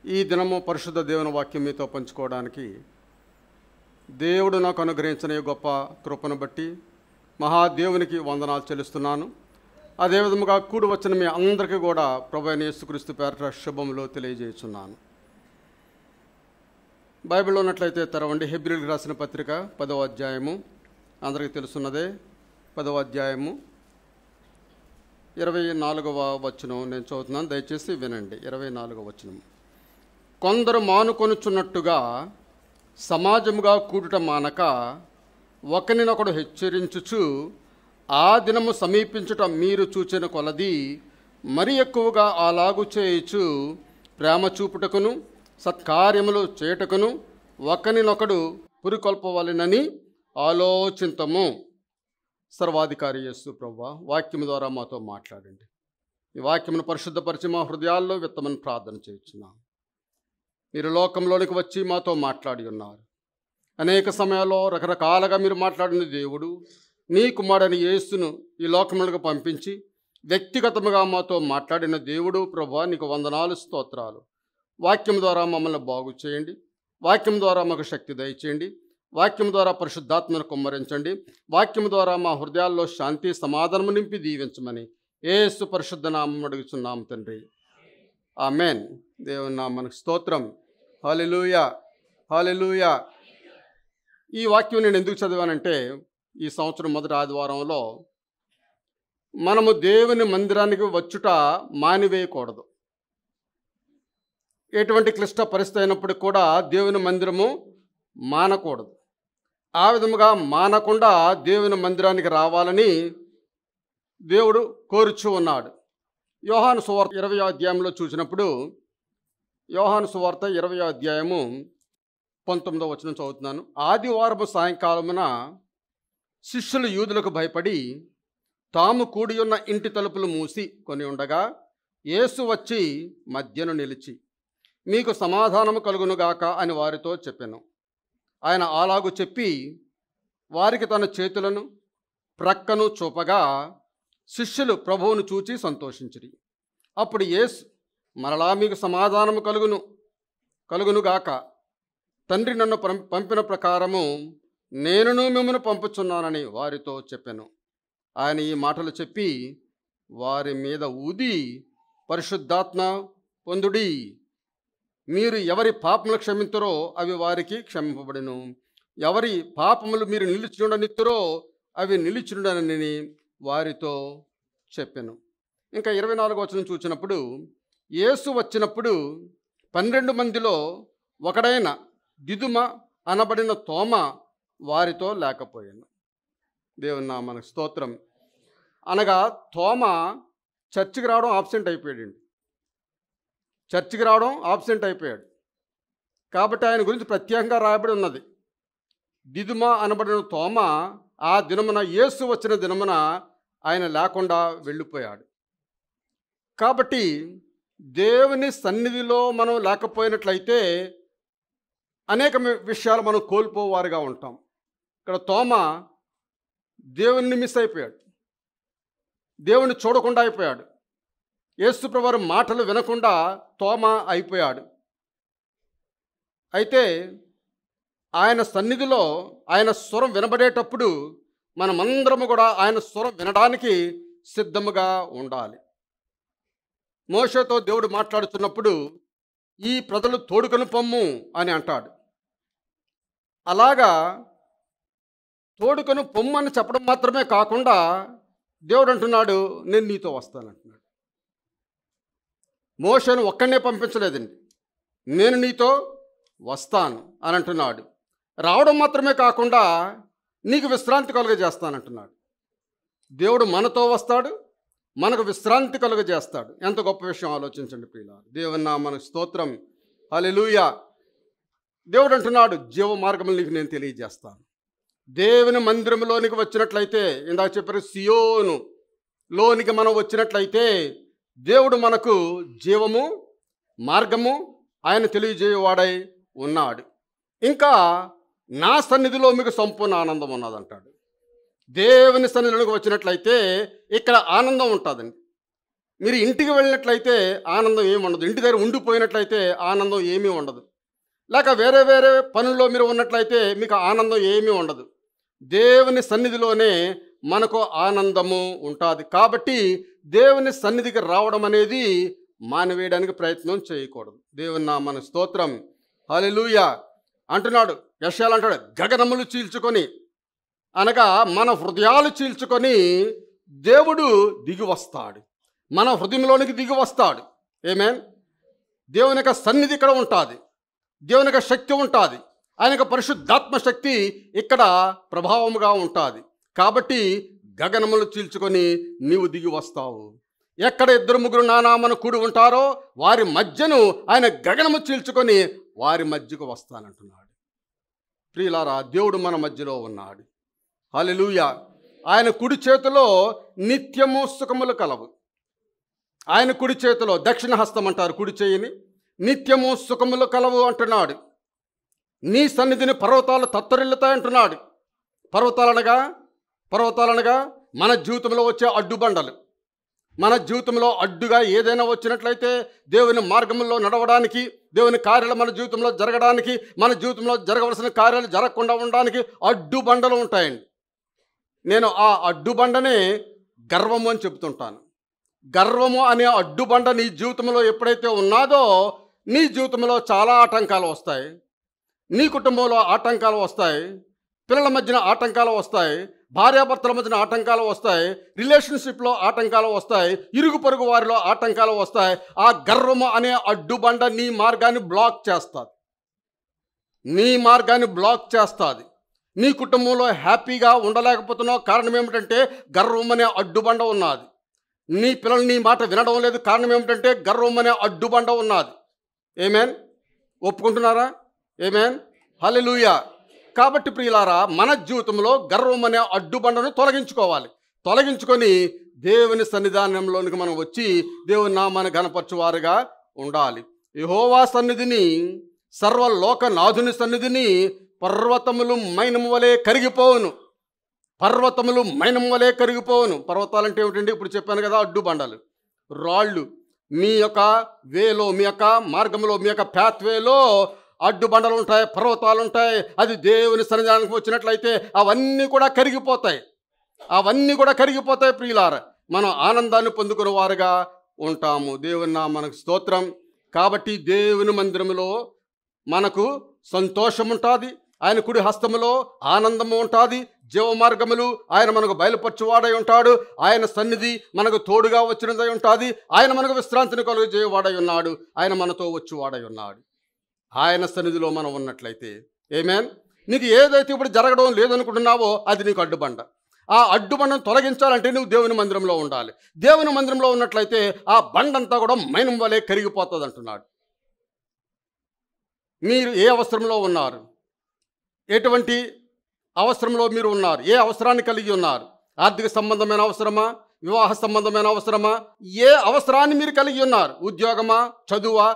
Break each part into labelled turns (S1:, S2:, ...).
S1: ఈ దినము పరిశుద్ధ దేవుని వాక్యం మీతో పంచుకోవడానికి దేవుడు నాకు అనుగ్రహించిన ఈ గొప్ప కృపను బట్టి మహాదేవునికి వందనాలు చెల్లిస్తున్నాను. అదేవిధముగా కూడి వచ్చిన మీ అందరికీ కూడా ప్రభువైన యేసుక్రీస్తు పేరట శుభములు తెలియజేస్తున్నాను. బైబిల్లో ఉన్నట్లయితే తెరవండి. హెబ్రీయులకు రాసిన పత్రిక 10వ అధ్యాయము, అందరికీ తెలుసున్నదే. 10వ అధ్యాయము 24వ వచనం నేను చదువుతున్నాను, దయచేసి వినండి. 24వ వచనం. కొందరు మానుకొనుచున్నట్టుగా సమాజముగా కూడుట మానక ఒకరినొకడు హెచ్చరించుచు ఆ దినము సమీపించుట మీరు చూచిన కొలది మరి ఎక్కువగా అలాగు చేయుచు ప్రేమ చూపుటకును సత్కార్యములు చేయుటకును ఒకరినొకడు పురికొల్పవలెనని ఆలోచింతము. సర్వాధికారి యేసు ప్రభువా, వాక్యము ద్వారా మాతో మాట్లాడండి. ఈ వాక్యమును పరిశుద్ధపరిచి మా హృదయాల్లో విత్తమని ప్రార్థన చేయుచున్నాం. మీరు లోకంలోనికి వచ్చి మాతో మాట్లాడి ఉన్నారు. అనేక సమయాల్లో రకరకాలుగా మీరు మాట్లాడిన దేవుడు నీ కుమారుని యేసును ఈ లోకంలోకి పంపించి వ్యక్తిగతముగా మాతో మాట్లాడిన దేవుడు ప్రభువా, నీకు వందనాలు, స్తోత్రాలు. వాక్యం ద్వారా మమ్మల్ని బాగు చేయండి. వాక్యం ద్వారా మాకు శక్తి దయచేయండి. వాక్యం ద్వారా పరిశుద్ధాత్మను కుమ్మరించండి. వాక్యం ద్వారా మా హృదయాల్లో శాంతి సమాధానము నింపి దీవించమని యేసు పరిశుద్ధ నామమున అడుగుచున్నాం తండ్రి, ఆమేన్. దేవుని నామమునకు స్తోత్రం. హల్లెలూయా, హల్లెలూయా. ఈ వాక్యం నేను ఎందుకు చదివానంటే, ఈ సంవత్సరం మొదటి ఆదివారంలో మనము దేవుని మందిరానికి వచ్చుట మానివేయకూడదు. ఎటువంటి క్లిష్ట పరిస్థితి అయినప్పుడు కూడా దేవుని మందిరము మానకూడదు. ఆ విధముగా మానకుండా దేవుని మందిరానికి రావాలని దేవుడు కోరుచూ ఉన్నాడు. యోహాను సువార్త 20వ అధ్యాయంలో చూసినప్పుడు, యోహాను సువార్త 20వ అధ్యాయము 19వ వచనం చదువుతున్నాను. ఆదివారము సాయంకాలమున శిష్యులు యూదులకు భయపడి తాము కూడి ఉన్న ఇంటి తలుపులు మూసి కొని ఉండగా యేసు వచ్చి మధ్యను నిలిచి, మీకు సమాధానము కలుగునుగాక అని వారితో చెప్పెను. ఆయన అలాగు చెప్పి వారికి తన చేతులను ప్రక్కను చూపగా శిష్యులు ప్రభువును చూచి సంతోషించిరి. అప్పుడు యేసు మరలా మీకు సమాధానము కలుగునుగాక, తండ్రి నన్ను పంపిన ప్రకారము నేనును మిమ్మల్ని పంపుచున్నానని వారితో చెప్పెను. ఆయన ఈ మాటలు చెప్పి వారి మీద ఊది, పరిశుద్ధాత్మ పొందుడి. మీరు ఎవరి పాపములు క్షమింతురో అవి వారికి క్షమింపబడును, ఎవరి పాపములు మీరు నిలిచినుండనిత్తురో అవి నిలిచినుండనని వారితో చెప్పెను. ఇంకా 24వ వచనం చూసినప్పుడు, యేసు వచ్చినప్పుడు 12 మందిలో ఒకడైన దిదుమ అనబడిన తోమ వారితో లేకపోయాను. దేవుని నామమునకు స్తోత్రం. అనగా తోమ చర్చికి రావడం ఆబ్సెంట్ అయిపోయాడు. కాబట్టి ఆయన గురించి ప్రత్యేకంగా రాయబడి ఉన్నది. దిదుమ అనబడిన తోమ ఆ దినమున, యేసు వచ్చిన దినమున ఆయన లేకుండా వెళ్ళిపోయాడు. కాబట్టి దేవుని సన్నిధిలో మనం లేకపోయినట్లయితే అనేక విషయాలు మనం కోల్పోవారుగా ఉంటాం. ఇక్కడ తోమ దేవుని మిస్ అయిపోయాడు, దేవుని చూడకుండా అయిపోయాడు. యేసు ప్రభువారి మాటలు వినకుండా తోమ అయిపోయాడు. అయితే ఆయన సన్నిధిలో ఆయన స్వరం వినబడేటప్పుడు మనమందరము కూడా ఆయన స్వరం వినడానికి సిద్ధముగా ఉండాలి. మోషేతో దేవుడు మాట్లాడుతున్నప్పుడు ఈ ప్రజలు తోడుకొని పొమ్ము అని అంటాడు. అలాగా తోడుకొని పొమ్ము అని చెప్పడం మాత్రమే కాకుండా దేవుడు అంటున్నాడు, నేను నీతో వస్తానంటున్నాడు. మోషేను ఒక్కడనే పంపించలేదండి, నేను నీతో వస్తాను అని అంటున్నాడు. రావడం మాత్రమే కాకుండా నీకు విశ్రాంతి కలుగజేస్తానంటున్నాడు. దేవుడు మనతో వస్తాడు, మనకు విశ్రాంతి కలుగజేస్తాడు. ఎంత గొప్ప విషయం ఆలోచించండి ప్రియులారా. దేవుని నామమునకు స్తోత్రం. హల్లెలూయా. దేవుడు అంటున్నాడు, జీవ మార్గములు నీకు నేను తెలియజేస్తాను. దేవుని మందిరంలోనికి వచ్చినట్లయితే, ఇందాక చెప్పారు సియోను లోనికి మనం వచ్చినట్లయితే దేవుడు మనకు జీవము మార్గము ఆయన తెలియజేయవాడై ఉన్నాడు. ఇంకా నా సన్నిధిలో మీకు సంపూర్ణ ఆనందం ఉన్నదంటాడు. దేవుని సన్నిధిలోకి వచ్చినట్లయితే ఇక్కడ ఆనందం ఉంటుందండి. మీరు ఇంటికి వెళ్ళినట్లయితే ఆనందం ఏమి ఉండదు. ఇంటి దగ్గర ఉండిపోయినట్లయితే ఆనందం ఏమీ ఉండదు. లేక వేరే వేరే పనుల్లో మీరు ఉన్నట్లయితే మీకు ఆనందం ఏమీ ఉండదు. దేవుని సన్నిధిలోనే మనకు ఆనందము ఉంటుంది. కాబట్టి దేవుని సన్నిధికి రావడం అనేది మానివేయడానికి ప్రయత్నం చేయకూడదు. దేవుని నామమునకు స్తోత్రం. హల్లెలూయా. అంటున్నాడు యెషయాలు అంటాడు, గగనములు చీల్చుకొని, అనగా మన హృదయాలు చీల్చుకొని దేవుడు దిగి వస్తాడు. మన హృదయంలోనికి దిగి వస్తాడు. ఆమేన్. దేవుని యొక్క సన్నిధి ఇక్కడ ఉంటుంది. దేవుని యొక్క శక్తి ఉంటుంది. ఆయన యొక్క పరిశుద్ధాత్మ శక్తి ఇక్కడ ప్రభావముగా ఉంటుంది. కాబట్టి గగనములు చీల్చుకొని నీవు దిగి వస్తావు. ఎక్కడ 2-3 నా నామమున కూడి ఉంటారో వారి మధ్యను ఆయన గగనము చీల్చుకొని వారి మధ్యకు వస్తానంటున్నాడు. ప్రియులారా, దేవుడు మన మధ్యలో ఉన్నాడు. హల్లెలూయా. ఆయన కుడి చేతిలో నిత్యము సుఖములు కలవు. ఆయన కుడి చేతిలో, దక్షిణ హస్తం అంటారు కుడి చేయిని, నిత్యము సుఖములు కలవు అంటున్నాడు. నీ సన్నిధిని పర్వతాలు తత్తరిల్లుతాయంటున్నాడు. పర్వతాలనగా మన జీవితంలో వచ్చే అడ్డుబండలు. మన జీవితంలో అడ్డుగా ఏదైనా వచ్చినట్లయితే దేవుని మార్గంలో నడవడానికి, దేవుని కార్యాలు మన జీవితంలో జరగడానికి, మన జీవితంలో జరగవలసిన కార్యాలు జరగకుండా ఉండడానికి అడ్డుబండలు ఉంటాయండి. నేను ఆ అడ్డుబండనే గర్వము అని చెబుతుంటాను. గర్వము అనే అడ్డుబండ నీ జీవితంలో ఎప్పుడైతే ఉన్నాదో నీ జీవితంలో చాలా ఆటంకాలు వస్తాయి. నీ కుటుంబంలో ఆటంకాలు వస్తాయి. పిల్లల మధ్యన ఆటంకాలు వస్తాయి. భార్యాభర్తల మధ్యన ఆటంకాలు వస్తాయి. రిలేషన్షిప్లో ఆటంకాలు వస్తాయి. ఇరుగు పొరుగు వారిలో ఆటంకాలు వస్తాయి. ఆ గర్వము అనే అడ్డుబండ నీ మార్గాన్ని బ్లాక్ చేస్తుంది. నీ కుటుంబంలో హ్యాపీగా ఉండలేకపోతున్నావు. కారణం ఏమిటంటే గర్వం అనే అడ్డుబండ ఉన్నది. నీ పిల్లలు నీ మాట వినడం లేదు. కారణం ఏమిటంటే గర్వం అనే అడ్డుబండ ఉన్నది. ఆమేన్. ఒప్పుకుంటున్నారా? ఆమేన్. హల్లెలూయా. కాబట్టి ప్రియులారా, మన జీవితంలో గర్వం అనే అడ్డుబండను తొలగించుకొని దేవుని సన్నిధానంలోనికి మనం వచ్చి దేవుని నామాన్ని ఘనపరచువారుగా ఉండాలి. యెహోవా సన్నిధిని, సర్వలోకనాథుని సన్నిధిని పర్వతములు మైనము వలె కరిగిపోవును. పర్వతాలంటే ఏమిటండి? ఇప్పుడు చెప్పాను కదా, అడ్డుబండలు, రాళ్ళు. మీ యొక్క వేలో, మీ యొక్క మార్గంలో, మీ యొక్క పాత్వేలో అడ్డుబండలు ఉంటాయి, పర్వతాలు ఉంటాయి. అది దేవుని సన్నిధానానికి వచ్చినట్లయితే అవన్నీ కూడా కరిగిపోతాయి. ప్రియులారా, మనం ఆనందాన్ని పొందుకునే వారుగా ఉంటాము. దేవుని నామమునకు స్తోత్రం. కాబట్టి దేవుని మందిరములో మనకు సంతోషం ఉంటుంది. ఆయన కుడి హస్తములో ఆనందము ఉంటుంది. జీవ మార్గములు ఆయన మనకు బయలుపరచువాడై ఉంటాడు. ఆయన సన్నిధి మనకు తోడుగా వచ్చినదై ఉంటుంది. ఆయన మనకు విశ్రాంతిని కలుగజేయవాడై ఉన్నాడు. ఆయన మనతో వచ్చువాడై ఉన్నాడు. ఆయన సన్నిధిలో మనం ఉన్నట్లయితే, ఆమేన్, నీకు ఏదైతే ఇప్పుడు జరగడం లేదనుకుంటున్నావో అది నీకు అడ్డుబండ. ఆ అడ్డుబండను తొలగించాలంటే నువ్వు దేవుని మందిరంలో ఉండాలి. దేవుని మందిరంలో ఉన్నట్లయితే ఆ బండంతా కూడా మైనం వలె కరిగిపోతుంది అంటున్నాడు. మీరు ఏ అవసరంలో ఉన్నారు? ఎటువంటి అవసరంలో మీరు ఉన్నారు? ఏ అవసరాన్ని కలిగి ఉన్నారు? ఆర్థిక సంబంధమైన అవసరమా? వివాహ సంబంధమైన అవసరమా? ఏ అవసరాన్ని మీరు కలిగి ఉన్నారు? ఉద్యోగమా? చదువా?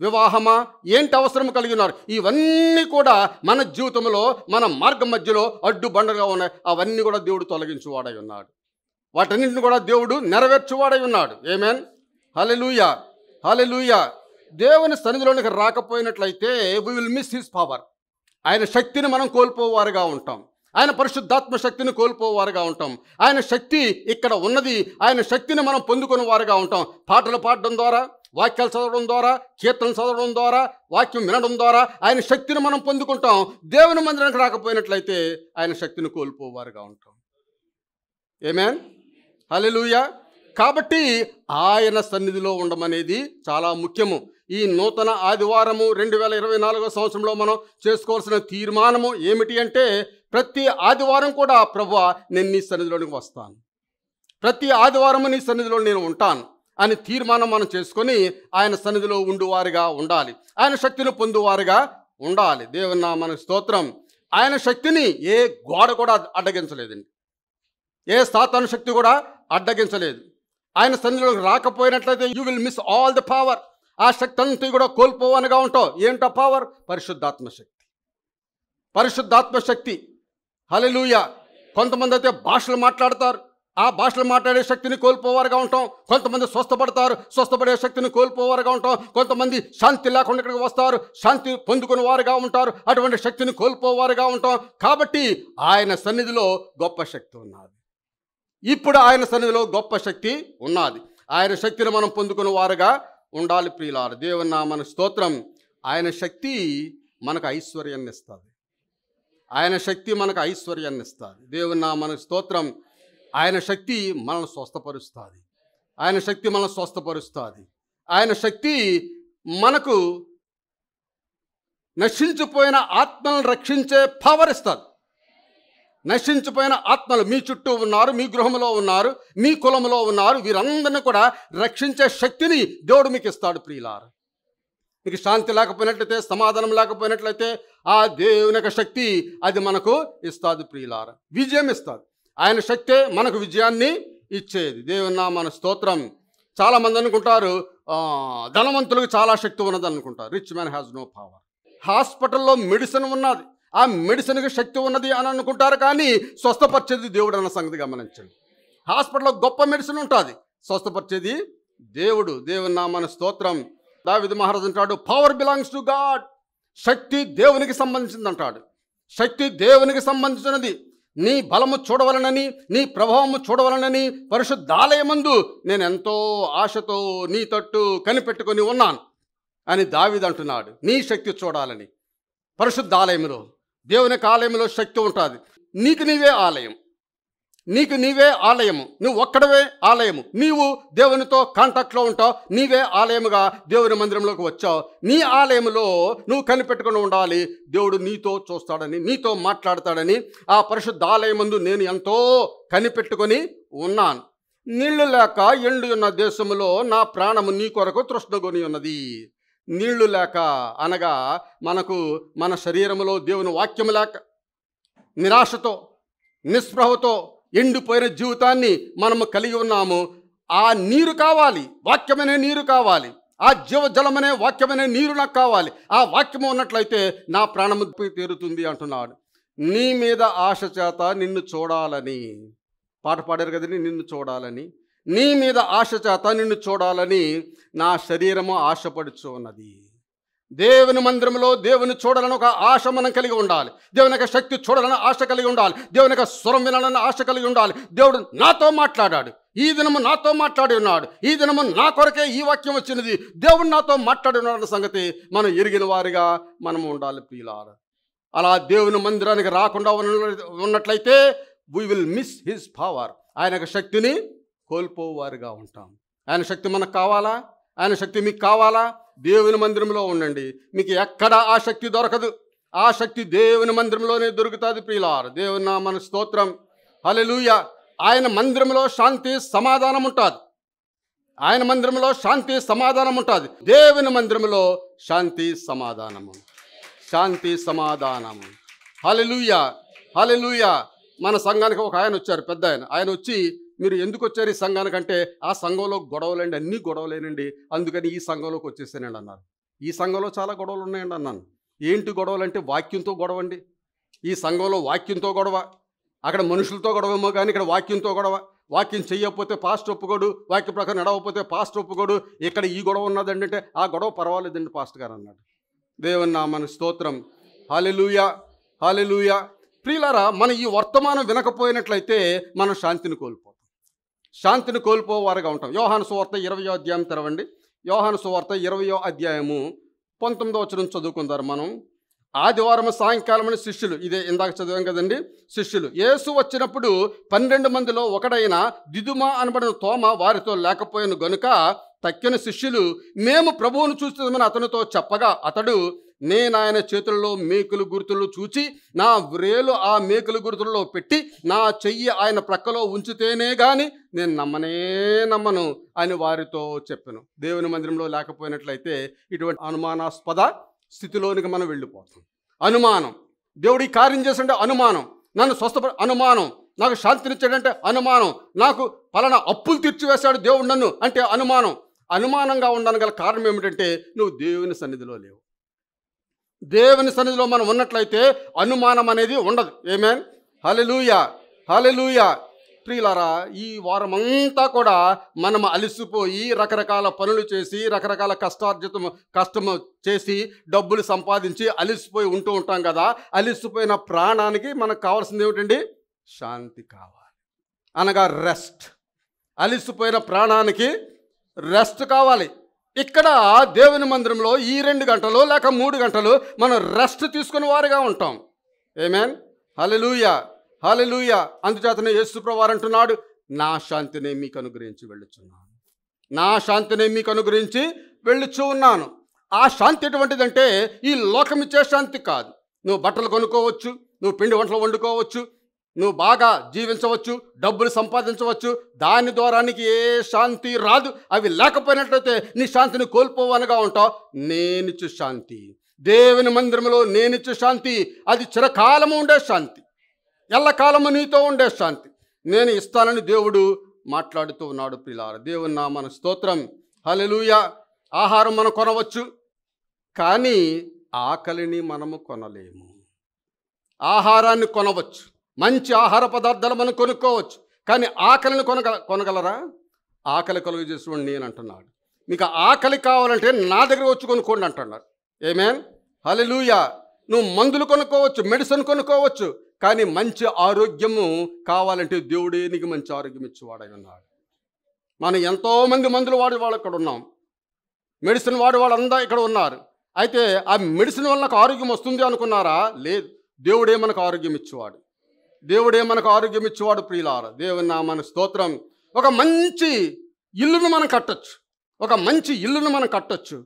S1: వివాహమా? ఏంటి అవసరం కలిగి ఉన్నారు? ఇవన్నీ కూడా మన జీవితంలో, మన మార్గం మధ్యలో అడ్డుబండగా ఉన్నాయి. అవన్నీ కూడా దేవుడు తొలగించువాడై ఉన్నాడు. వాటన్నింటిని కూడా దేవుడు నెరవేర్చువాడై ఉన్నాడు. ఆమేన్. హల్లెలూయా. హల్లెలూయా. దేవుని సన్నిధిలోనికి రాకపోయినట్లయితే we will miss his power. ఆయన శక్తిని మనం కోల్పోవారుగా ఉంటాం. ఆయన పరిశుద్ధాత్మ శక్తిని కోల్పోవారుగా ఉంటాం. ఆయన శక్తి ఇక్కడ ఉన్నది. ఆయన శక్తిని మనం పొందుకునే వారుగా ఉంటాం. పాటలు పాడడం ద్వారా, వాక్యాలు చదవడం ద్వారా, కీర్తనలు చదవడం ద్వారా, వాక్యం వినడం ద్వారా ఆయన శక్తిని మనం పొందుకుంటాం. దేవుని మందిరానికి రాకపోయినట్లయితే ఆయన శక్తిని కోల్పోవారుగా ఉంటాం. ఆమేన్. హల్లెలూయా. కాబట్టి ఆయన సన్నిధిలో ఉండమనేది చాలా ముఖ్యము. ఈ నూతన ఆదివారము 2024 సంవత్సరంలో మనం చేసుకోవాల్సిన తీర్మానము ఏమిటి అంటే, ప్రతి ఆదివారం కూడా ప్రభువా నేను నీ సన్నిధిలోనికి వస్తాను, ప్రతి ఆదివారము నీ సన్నిధిలో నేను ఉంటాను అని తీర్మానం మనం చేసుకొని ఆయన సన్నిధిలో ఉండువారుగా ఉండాలి. ఆయన శక్తిని పొందువారుగా ఉండాలి. దేవుని నామమునకు స్తోత్రం. ఆయన శక్తిని ఏ గోడ కూడా అడ్డగించలేదండి. ఏ సాతాను శక్తి కూడా అడ్డగించలేదు. ఆయన సన్నిధిలోకి రాకపోయినట్లయితే you will miss all the power. ఆ శక్తి అంతా కూడా కోల్పోవనగా ఉంటావు. ఏంటో పవర్? పరిశుద్ధాత్మ శక్తి. హల్లెలూయా. కొంతమంది అయితే భాషలు మాట్లాడతారు. ఆ భాషలు మాట్లాడే శక్తిని కోల్పోవారుగా ఉంటాం. కొంతమంది స్వస్థపడతారు, స్వస్థపడే శక్తిని కోల్పోవారుగా ఉంటాం. కొంతమంది శాంతి లేకుండా ఇక్కడికి వస్తారు, శాంతి పొందుకుని వారుగా ఉంటారు, అటువంటి శక్తిని కోల్పోవారుగా ఉంటాం. కాబట్టి ఆయన సన్నిధిలో గొప్ప శక్తి ఉన్నది. ఇప్పుడు ఆయన సన్నిధిలో గొప్ప శక్తి ఉన్నది. ఆయన శక్తిని మనం పొందుకుని వారుగా ఉండాలి ప్రియులారు. దేవుని నామమునకు స్తోత్రం. ఆయన శక్తి మనకు ఐశ్వర్యాన్ని ఇస్తుంది. ఆయన శక్తి మనకు ఐశ్వర్యాన్ని ఇస్తుంది. దేవుని నామమునకు స్తోత్రం. ఆయన శక్తి మనల్ని స్వస్థపరుస్తుంది. ఆయన శక్తి మనల్ని స్వస్థపరుస్తుంది. ఆయన శక్తి మనకు నశించిపోయిన ఆత్మలను రక్షించే పవర్ ఇస్తుంది. నశించిపోయిన ఆత్మలు మీ చుట్టూ ఉన్నారు, మీ గృహంలో ఉన్నారు, మీ కులంలో ఉన్నారు, వీరందరినీ కూడా రక్షించే శక్తిని దేవుడు మీకు ఇస్తాడు ప్రియులారు. మీకు శాంతి లేకపోయినట్లయితే, సమాధానం లేకపోయినట్లయితే ఆ దేవుని యొక్క శక్తి అది మనకు ఇస్తుంది ప్రియులారు. విజయం ఇస్తుంది. ఆయన శక్తే మనకు విజయాన్ని ఇచ్చేది. దేవుని నామమునకు స్తోత్రం. చాలామంది అనుకుంటారు ధనవంతులకు చాలా శక్తి ఉన్నది అనుకుంటారు. Rich man has no power. హాస్పిటల్లో మెడిసిన్ ఉన్నది, ఆ మెడిసిన్కి శక్తి ఉన్నది అని అనుకుంటారు, కానీ స్వస్థపరిచేది దేవుడు అన్న సంగతి గమనించండి. హాస్పిటల్లో గొప్ప మెడిసిన్ ఉంటుంది, స్వస్థపరిచేది దేవుడు. దేవుని నామమునకు స్తోత్రం. దావీదు మహారాజు అంటాడు, పవర్ బిలాంగ్స్ టు గాడ్. శక్తి దేవునికి సంబంధించింది అంటాడు. శక్తి దేవునికి సంబంధించినది. నీ బలము చూడవలనని, నీ ప్రభావము చూడవలనని పరిశుద్ధాలయమందు నేను ఎంతో ఆశతో నీ తట్టు కనిపెట్టుకొని ఉన్నాను అని దావీదు అంటున్నాడు. నీ శక్తి చూడాలని పరిశుద్ధాలయంలో, దేవుని ఆలయంలో శక్తి ఉంటుంది. నీకు నీవే ఆలయం, నీకు నీవే ఆలయము, నువ్వు ఒక్కడవే ఆలయము. నీవు దేవునితో కాంటాక్ట్లో ఉంటావు, నీవే ఆలయముగా దేవుని మందిరంలోకి వచ్చావు. నీ ఆలయంలో నువ్వు కనిపెట్టుకుని ఉండాలి. దేవుడు నీతో చూస్తాడని, నీతో మాట్లాడతాడని ఆ పరిశుద్ధ ఆలయమందు నేను ఎంతో కనిపెట్టుకొని ఉన్నాను. నీళ్లు లేక ఎండు ఉన్న దేశములో నా ప్రాణము నీ కొరకు తృష్ణగొని ఉన్నది. నీళ్లు లేక అనగా మనకు మన శరీరములో దేవుని వాక్యము లేక నిరాశతో, నిస్పృహతో ఎండిపోయిన జీవితాన్ని మనము కలిగి ఉన్నాము. ఆ నీరు కావాలి, వాక్యమనే నీరు కావాలి. ఆ జీవజలమనే వాక్యమనే నీరు నాకు కావాలి. ఆ వాక్యము ఉన్నట్లయితే నా ప్రాణము తీరుతుంది అంటున్నాడు. నీ మీద ఆశ చేత నిన్ను చూడాలని పాట పాడారు కదండి, నిన్ను చూడాలని. నీ మీద ఆశ చేత నిన్ను చూడాలని నా శరీరము ఆశపడుచు ఉన్నది. దేవుని మందిరంలో దేవుని చూడాలని ఒక ఆశ మనం కలిగి ఉండాలి. దేవుని యొక్క శక్తి చూడాలని ఆశ కలిగి ఉండాలి. దేవుని యొక్క స్వరం వినాలని ఆశ కలిగి ఉండాలి. దేవుడు నాతో మాట్లాడాడు, ఈ దినము నాతో మాట్లాడి ఉన్నాడు, ఈ దినము నా కొరకే ఈ వాక్యం వచ్చినది, దేవుడు నాతో మాట్లాడి ఉన్నాడన్న సంగతి మనం ఎరిగిన వారిగా మనం ఉండాలి ప్రియులారా. అలా దేవుని మందిరానికి రాకుండా ఉన్నట్లయితే we will miss his power. ఆయన యొక్క శక్తిని కోల్పోవారుగా ఉంటాం. ఆయన శక్తి మనకు కావాలా? ఆయన శక్తి మీకు కావాలా? దేవుని మందిరంలో ఉండండి, మీకు ఎక్కడ ఆ శక్తి దొరకదు. ఆ శక్తి దేవుని మందిరంలోనే దొరుకుతుంది ప్రియులారా. దేవుని నామమునకు స్తోత్రం. హల్లెలూయా. ఆయన మందిరంలో శాంతి సమాధానం ఉంటుంది. ఆయన మందిరంలో శాంతి సమాధానం ఉంటుంది. దేవుని మందిరంలో శాంతి సమాధానము, శాంతి సమాధానము. హల్లెలూయా, హల్లెలూయా. మన సంఘానికి ఒక ఆయన వచ్చారు, పెద్ద ఆయన. ఆయన వచ్చి, మీరు ఎందుకు వచ్చారు ఈ సంఘానికంటే, ఆ సంఘంలో గొడవలండి, అన్నీ గొడవలేనండి, అందుకని ఈ సంఘంలోకి వచ్చేసానండి అన్నారు. ఈ సంఘంలో చాలా గొడవలు ఉన్నాయండి అన్నాను. ఏంటి గొడవలు అంటే, వాక్యంతో గొడవ అండి. ఈ సంఘంలో వాక్యంతో గొడవ. అక్కడ మనుషులతో గొడవేమో కానీ ఇక్కడ వాక్యంతో గొడవ. వాక్యం చెయ్యకపోతే పాస్టర్ ఒప్పుకోడు, వాక్య ప్రకారం నడవకపోతే పాస్టర్ ఒప్పుకోడు. ఇక్కడ ఈ గొడవ ఉన్నదండి అంటే, ఆ గొడవ పర్వాలేదండి పాస్టర్ గారు అన్నాడు. దేవుని నామమునకు స్తోత్రం. హల్లెలూయా, హల్లెలూయా. ప్రియులారా, మనం ఈ వర్తమానం వినకపోయినట్లయితే మనం శాంతిని కోల్పోతాం, శాంతిని కోల్పోవారుగా ఉంటాం. యోహాను సువార్త 20వ అధ్యాయం తెరవండి. యోహాను సువార్త 20వ అధ్యాయము 19వ వచనం చదువుకుందారు మనం. ఆదివారం సాయంకాలమని శిష్యులు, ఇదే ఇందాక చదివాం కదండి, శిష్యులు యేసు వచ్చినప్పుడు 12 మందిలో ఒకడైన దిదుమ అనబడిన తోమ వారితో లేకపోయిన గనుక తక్కిన శిష్యులు మేము ప్రభువును చూస్తామని అతనితో చెప్పగా, అతడు, నేను ఆయన చేతుల్లో మేకులు గుర్తులు చూచి నా వ్రేలు ఆ మేకులు గుర్తుల్లో పెట్టి నా చెయ్యి ఆయన ప్రక్కలో ఉంచితేనే గాని నేను నమ్మను అని వారితో చెప్పాను. దేవుని మందిరంలో లేకపోయినట్లయితే ఇటువంటి అనుమానాస్పద స్థితిలోనికి మనం వెళ్ళిపోతాం. అనుమానం, దేవుడు ఈ కార్యం చేస్తుంటే అనుమానం, నన్ను అనుమానం, నాకు శాంతినిచ్చాడంటే అనుమానం, నాకు పలానా అప్పులు తీర్చివేశాడు దేవుడు నన్ను అంటే అనుమానం. అనుమానంగా ఉండడానికి గల కారణం ఏమిటంటే నువ్వు దేవుని సన్నిధిలో లేవు. దేవుని సన్నిధిలో మనం ఉన్నట్లయితే అనుమానం అనేది ఉండదు. ఆమేన్, హల్లెలూయా, హల్లెలూయా. ప్రియులారా, ఈ వారమంతా కూడా మనం అలసిపోయి రకరకాల పనులు చేసి రకరకాల కష్టము చేసి డబ్బులు సంపాదించి అలసిపోయి ఉంటూ ఉంటాం కదా. అలసిపోయిన ప్రాణానికి మనకు కావాల్సింది ఏమిటండి? శాంతి కావాలి, అనగా రెస్ట్. అలసిపోయిన ప్రాణానికి రెస్ట్ కావాలి. ఇక్కడ దేవుని మందిరంలో ఈ 2 గంటలు లేక 3 గంటలు మనం రెస్ట్ తీసుకునే వారుగా ఉంటాం. ఆమేన్, హల్లెలూయా, హల్లెలూయా. అందుచేతనే యేసు ప్రభువారు అంటున్నాడు, నా శాంతిని మీకు అనుగ్రహించి వెళ్ళుచున్నాను, నా శాంతిని మీకు అనుగ్రహించి వెళ్ళుచూ ఉన్నాను. ఆ శాంతి ఎటువంటిదంటే ఈ లోకం ఇచ్చే శాంతి కాదు. నువ్వు బట్టలు కొనుక్కోవచ్చు, నువ్వు పిండి వంటలు వండుకోవచ్చు, నువ్వు బాగా జీవించవచ్చు, డబ్బులు సంపాదించవచ్చు, దాని ద్వారా నీకు ఏ శాంతి రాదు. అవి లేకపోయినట్లయితే నీ శాంతిని కోల్పోవనగా ఉంటావు. నేనిచ్చు శాంతి, దేవుని మందిరంలో నేనిచ్చు శాంతి, అది చిరకాలము ఉండే శాంతి, ఎల్లకాలము నీతో ఉండే శాంతి నేను ఇస్తానని దేవుడు మాట్లాడుతూ ఉన్నాడు. ప్రియులారా, దేవుని నామమునకు స్తోత్రం, హల్లెలూయా. ఆహారం మనం కొనవచ్చు, కానీ ఆకలిని మనము కొనలేము. ఆహారాన్ని కొనవచ్చు, మంచి ఆహార పదార్థాలు మనం కొనుక్కోవచ్చు, కానీ ఆకలిని కొనగలరా? ఆకలి కలుగు చేసేవాడు నేను అంటున్నాడు. మీకు ఆకలి కావాలంటే నా దగ్గర వచ్చి కొనుక్కోండి అంటున్నారు. ఆమేన్, హల్లెలూయా. నువ్వు మందులు కొనుక్కోవచ్చు, మెడిసిన్ కొనుక్కోవచ్చు, కానీ మంచి ఆరోగ్యము కావాలంటే దేవుడే నీకు మంచి ఆరోగ్యం ఇచ్చేవాడై ఉన్నాడు. మనం ఎంతోమంది మందులు వాడేవాళ్ళు ఇక్కడ ఉన్నాం, మెడిసిన్ వాడేవాళ్ళంతా ఇక్కడ ఉన్నారు. అయితే ఆ మెడిసిన్ వల్ల నాకు ఆరోగ్యం వస్తుంది అనుకున్నారా? లేదు, దేవుడే మనకు ఆరోగ్యం ఇచ్చేవాడు, దేవుడే మనకు ఆరోగ్యం ఇచ్చేవాడు. ప్రియులారా, దేవుని నామమునకు స్తోత్రం. ఒక మంచి ఇల్లును మనం కట్టొచ్చు, ఒక మంచి ఇల్లును మనం కట్టొచ్చు,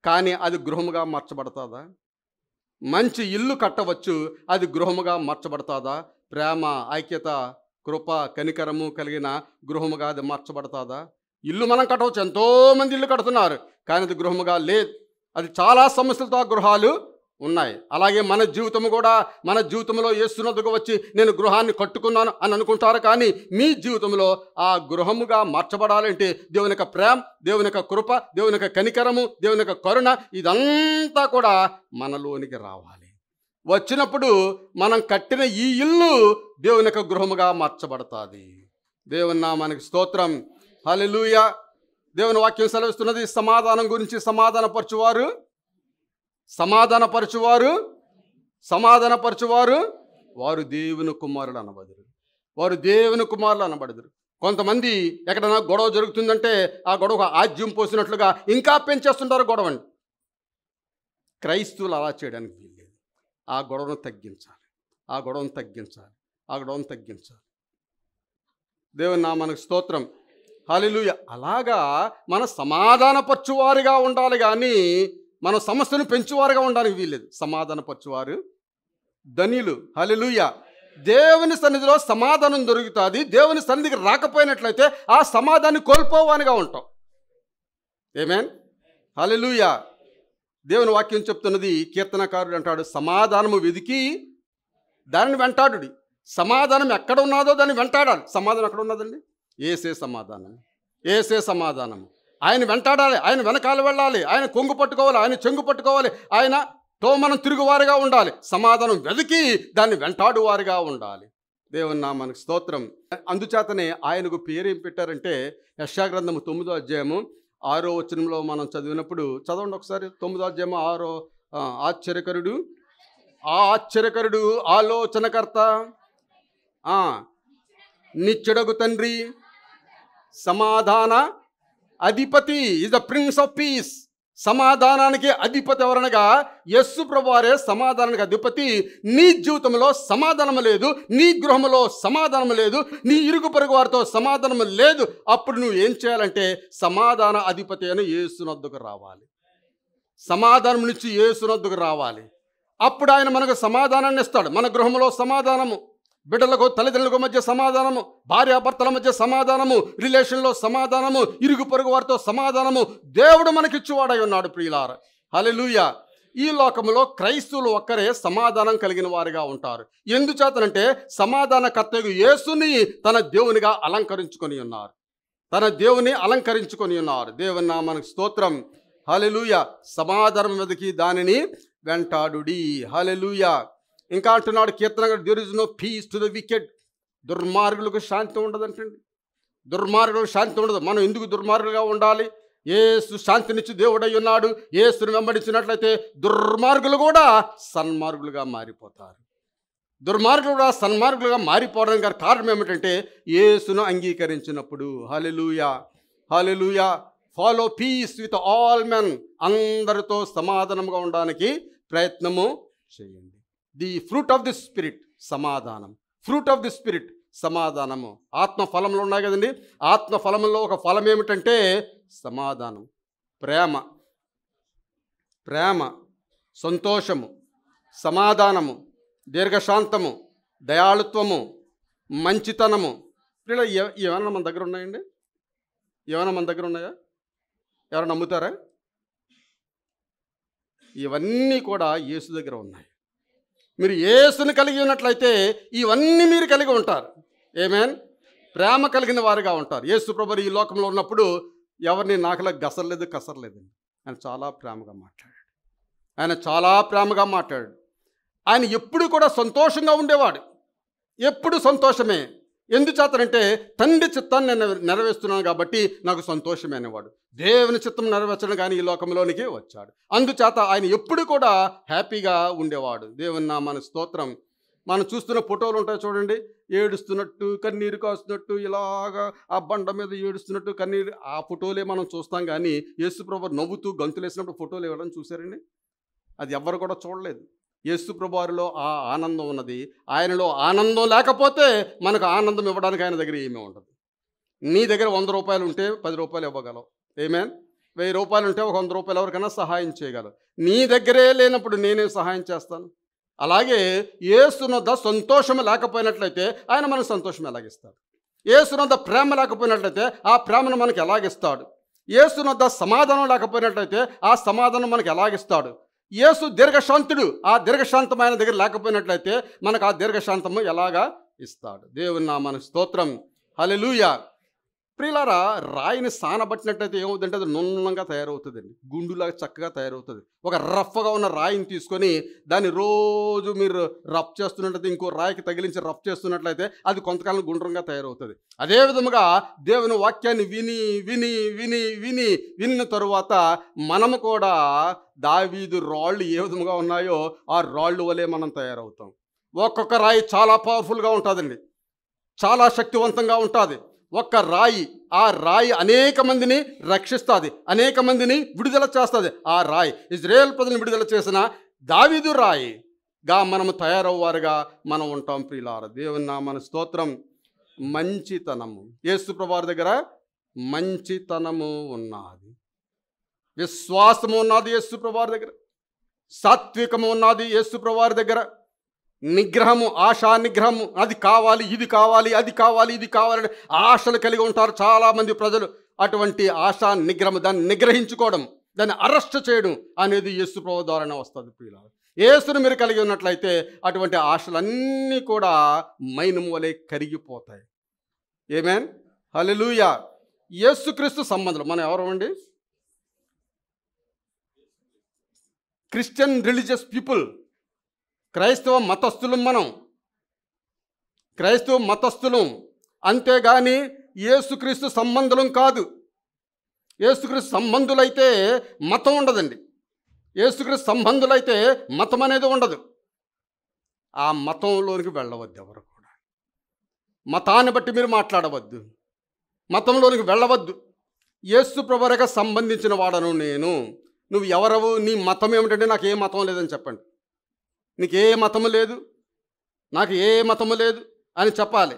S1: కానీ అది గృహముగా మార్చబడుతుందా? మంచి ఇల్లు కట్టవచ్చు, అది గృహముగా మార్చబడుతుందా? ప్రేమ, ఐక్యత, కృప, కనికరము కలిగిన గృహముగా అది మార్చబడుతుందా? ఇల్లు మనం కట్టవచ్చు, ఎంతోమంది ఇల్లు కడుతున్నారు, కానీ అది గృహముగా లేదు. అది చాలా సమస్యలతో ఆ గృహాలు ఉన్నాయి. అలాగే మన జీవితం కూడా, మన జీవితంలో యేసునొద్దకు వచ్చి నేను గృహాన్ని కట్టుకున్నాను అని అనుకుంటారు, కానీ మీ జీవితంలో ఆ గృహముగా మార్చబడాలంటే దేవుని యొక్క ప్రేమ, దేవుని యొక్క కృప, దేవుని యొక్క కనికరము, దేవుని యొక్క కరుణ, ఇదంతా కూడా మనలోనికి రావాలి. వచ్చినప్పుడు మనం కట్టిన ఈ ఇల్లు దేవుని యొక్క గృహముగా మార్చబడుతుంది. దేవుని నామమునకు స్తోత్రం, హల్లెలూయా. దేవుని వాక్యం సెలవిస్తున్నది, సమాధానం గురించి సమాధానపరచువారు వారు దేవుని కుమారులు అనబడుదురు, వారు దేవుని కుమారులు అనబడుదురు. కొంతమంది ఎక్కడైనా గొడవ జరుగుతుందంటే ఆ గొడవ ఆజ్యం పోసినట్లుగా ఇంకా పెంచేస్తుంటారు గొడవండి. క్రైస్తవులు అలా చేయడానికి వీల్లేదు. ఆ గొడవను తగ్గించాలి, ఆ గొడవను తగ్గించాలి, ఆ గొడవను తగ్గించాలి. దేవుని నామమునకు స్తోత్రం, హల్లెలూయా. అలాగా మన సమాధానపరచువారుగా ఉండాలి, కానీ మన సమస్యను పెంచువారుగా ఉండడానికి వీల్లేదు. సమాధానపరచువారు ధన్యులు, హల్లెలూయా. దేవుని సన్నిధిలో సమాధానం దొరుకుతుంది. దేవుని సన్నిధికి రాకపోయినట్లయితే ఆ సమాధానాన్ని కోల్పోవానిగా ఉంటాం. ఆమేన్, హల్లెలూయా. దేవుని వాక్యం చెప్తున్నది, కీర్తనకారుడు అంటాడు, సమాధానము వెదికి దానిని వెంటాడు. సమాధానం ఎక్కడ ఉన్నదో దాన్ని వెంటాడాలి. సమాధానం ఎక్కడ ఉన్నదండి? ఏసే సమాధానం, ఏసే సమాధానం. ఆయన వెంటాడాలి, ఆయన వెనకాల వెళ్ళాలి, ఆయన కొంగు పట్టుకోవాలి, ఆయన చెంగు పట్టుకోవాలి, ఆయనతో మనం తిరుగువారుగా ఉండాలి. సమాధానం వెతికి దాన్ని వెంటాడువారుగా ఉండాలి. దేవుని నామమునకు స్తోత్రం. అందుచేతనే ఆయనకు పేరేం పెట్టారంటే, యెషయా గ్రంథము 9వ అధ్యాయము 6వ వచనంలో మనం చదివినప్పుడు, చదవండి ఒకసారి. 9వ అధ్యాయము 6వ. ఆశ్చర్యకరుడు, ఆలోచనకర్త, నిత్యుడగు తండ్రి, సమాధాన అధిపతి, is the prince of peace. సమాధానానికి అధిపతి ఎవరనగా యేసు ప్రభువారే సమాధానానికి అధిపతి. నీ జీవితంలో సమాధానం లేదు, నీ గృహంలో సమాధానం లేదు, నీ ఇరుగు పొరుగు వారితో సమాధానం లేదు. అప్పుడు నువ్వు ఏం చేయాలంటే సమాధాన అధిపతి అని యేసునొద్దకు రావాలి, సమాధానం నుంచి యేసునొద్దకు రావాలి. అప్పుడు ఆయన మనకు సమాధానాన్ని ఇస్తాడు. మన గృహంలో సమాధానము, బిడ్డలకు తల్లిదండ్రులకు మధ్య సమాధానము, భార్యాభర్తల మధ్య సమాధానము, రిలేషన్లో సమాధానము, ఇరుగు పొరుగు వారితో సమాధానము దేవుడు మనకిచ్చువాడై ఉన్నాడు. ప్రియులారా, హల్లెలూయా. ఈ లోకంలో క్రైస్తవులు ఒక్కరే సమాధానం కలిగిన వారిగా ఉంటారు. ఎందుచేతనంటే సమాధానకర్తయగు యేసుని తన దేవునిగా అలంకరించుకొని ఉన్నారు, తన దేవుని అలంకరించుకొని ఉన్నారు. దేవుని నామమునకు స్తోత్రం, హల్లెలూయా. సమాధానం వెతికి దానిని వెంటాడుడి, హల్లెలూయా. ఇంకా అంటున్నాడు కీర్తనకారుడు, there is no peace to the wicked. దుర్మార్గులకు శాంతి ఉండదంటండి. దుర్మార్గులకు శాంతి ఉండదు. మనం ఎందుకు దుర్మార్గులుగా ఉండాలి? యేసు శాంతినిచ్చి దేవుడై ఉన్నాడు. యేసుని వెంబడించినట్లయితే దుర్మార్గులు కూడా సన్మార్గులుగా మారిపోతారు. దుర్మార్గులు కూడా సన్మార్గులుగా మారిపోవడానికి కారణం ఏమిటంటే యేసును అంగీకరించినప్పుడు. హల్లెలూయా, హల్లెలూయా. Follow peace with all men. అందరితో సమాధానంగా ఉండడానికి ప్రయత్నము చేయండి. The fruit of the spirit సమాధానం. ఫ్రూట్ ఆఫ్ ది స్పిరిట్ సమాధానము. ఆత్మ ఫలములు ఉన్నాయి కదండి. ఆత్మ ఫలములో ఒక ఫలం ఏమిటంటే సమాధానం, ప్రేమ, ప్రేమ, సంతోషము, సమాధానము, దీర్ఘశాంతము, దయాళుత్వము, మంచితనము. ఇలా ఏమన్నా మన దగ్గర ఉన్నాయండి? ఏమైనా మన దగ్గర ఉన్నాయా? ఎవరు నమ్ముతారా? ఇవన్నీ కూడా యేసు దగ్గర ఉన్నాయి. మీరు యేసుని కలిగి ఉన్నట్లయితే ఇవన్నీ మీరు కలిగి ఉంటారు. ఆమేన్. ప్రేమ కలిగిన వారుగా ఉంటారు. యేసు ప్రభువు ఈ లోకంలో ఉన్నప్పుడు ఎవరిని నాకులా గసరలేదు, కసరలేదండి. ఆయన చాలా ప్రేమగా మాట్లాడాడు. ఆయన చాలా ప్రేమగా మాట్లాడాడు. ఆయన ఎప్పుడు కూడా సంతోషంగా ఉండేవాడు. ఎప్పుడు సంతోషమే. ఎందుచేతనంటే తండ్రి చిత్తాన్ని నేను నెరవేరుస్తున్నాను కాబట్టి నాకు సంతోషమే అనేవాడు. దేవుని చిత్తం నెరవేర్చడం కానీ ఈ లోకంలోనికి వచ్చాడు. అందుచేత ఆయన ఎప్పుడు కూడా హ్యాపీగా ఉండేవాడు. దేవుని నామానికి స్తోత్రం. మనం చూస్తున్న ఫోటోలు ఉంటాయి చూడండి, ఏడుస్తున్నట్టు, కన్నీరు కాస్తున్నట్టు, ఇలాగా ఆ బండ మీద ఏడుస్తున్నట్టు కన్నీరు, ఆ ఫోటోలే మనం చూస్తాం. కానీ యేసు ప్రభువు నవ్వుతూ గంతులేసినప్పుడు ఫోటోలు ఇవ్వడం చూసారండి? అది ఎవ్వరు కూడా చూడలేదు. యేసు ప్రభువారిలో ఆ ఆనందం ఉన్నది. ఆయనలో ఆనందం లేకపోతే మనకు ఆనందం ఇవ్వడానికి ఆయన దగ్గర ఏమీ ఉండదు. నీ దగ్గర 100 రూపాయలు ఉంటే 10 రూపాయలు ఇవ్వగలవు. ఆమేన్. 1000 రూపాయలు ఉంటే ఒక 100 రూపాయలు ఎవరికైనా సహాయం చేయగలవు. నీ దగ్గరే లేనప్పుడు నేనే సహాయం చేస్తాను. అలాగే యేసునొద్ద సంతోషం లేకపోయినట్లయితే ఆయన మనకు సంతోషం ఎలాగిస్తాడు? యేసునొద్ద ప్రేమ లేకపోయినట్లయితే ఆ ప్రేమను మనకు ఎలాగిస్తాడు? యేసునొద్ద సమాధానం లేకపోయినట్లయితే ఆ సమాధానం మనకు ఎలాగిస్తాడు? యేసు దీర్ఘశాంతుడు. ఆ దీర్ఘశాంతం ఆయన దగ్గర లేకపోయినట్లయితే మనకు ఆ దీర్ఘశాంతము ఎలాగా ఇస్తాడు? దేవుని నామానికి స్తోత్రం. హల్లెలూయా. ప్రియులారా, రాయిని సానబట్టినట్టయితే ఏమవుతుందంటే అది నున్నంగా తయారవుతుందండి. గుండులాగా చక్కగా తయారవుతుంది. ఒక రఫ్గా ఉన్న రాయిని తీసుకొని దాన్ని రోజు మీరు రఫ్ చేస్తున్నట్లయితే, ఇంకో రాయికి తగిలించి రఫ్ చేస్తున్నట్లయితే అది కొంతకాలం గుండ్రంగా తయారవుతుంది. అదే విధముగా దేవుని వాక్యాన్ని విని విని విని విని విన్న తరువాత మనము కూడా దావీదు రాళ్ళు ఏ విధముగా ఉన్నాయో ఆ రాళ్ళు వలె మనం తయారవుతాం. ఒక్కొక్క రాయి చాలా పవర్ఫుల్గా ఉంటుందండి, చాలా శక్తివంతంగా ఉంటుంది. ఒక్క రాయి, ఆ రాయి అనేక మందిని రక్షిస్తుంది, అనేక మందిని విడుదల చేస్తుంది. ఆ రాయి ఇజ్రాయేల్ ప్రజలను విడుదల చేసిన దావీదు రాయిగా మనము తయారవ్వారుగా మనం ఉంటాం. ప్రియులారా, దేవుని నామమునకు స్తోత్రం. మంచితనము. యేసు ప్రభువారి దగ్గర మంచితనము ఉన్నది, విశ్వాసము ఉన్నది యేసు ప్రభువారి దగ్గర, సాత్వికము ఉన్నది యేసు ప్రభువారి దగ్గర, నిగ్రహము, ఆశా నిగ్రహము. అది కావాలి, ఇది కావాలి, అది కావాలి, ఇది కావాలని ఆశలు కలిగి ఉంటారు చాలామంది ప్రజలు. అటువంటి ఆశా నిగ్రహము, దాన్ని నిగ్రహించుకోవడం, దాన్ని అరెస్ట్ చేయడం అనేది యేసు ప్రభువు ద్వారానే వస్తుంది. ప్రియులారా, యేసును మీరు కలిగి ఉన్నట్లయితే అటువంటి ఆశలన్నీ కూడా మైనము వలె కరిగిపోతాయి. ఆమేన్. హల్లెలూయా. యేసుక్రీస్తు సంబంధం. మనం ఎవరమండి? Christian religious people. క్రైస్తవ మతస్థులం. మనం క్రైస్తవ మతస్థులం, అంతేగాని యేసుక్రీస్తు సంబంధులం కాదు. యేసుక్రీస్తు సంబంధులైతే మతం ఉండదండి. యేసుక్రీస్తు సంబంధులైతే మతం అనేది ఉండదు. ఆ మతంలోనికి వెళ్ళవద్దు. ఎవరు కూడా మతాన్ని బట్టి మీరు మాట్లాడవద్దు, మతంలోనికి వెళ్ళవద్దు. యేసు ప్రభువుకి సంబంధించిన వాడను నేను. నువ్వు ఎవరవు? నీ మతం ఏమిటంటే నాకు ఏ మతం లేదని చెప్పండి. నీకు ఏ మతము లేదు, నాకు ఏ మతము లేదు అని చెప్పాలి.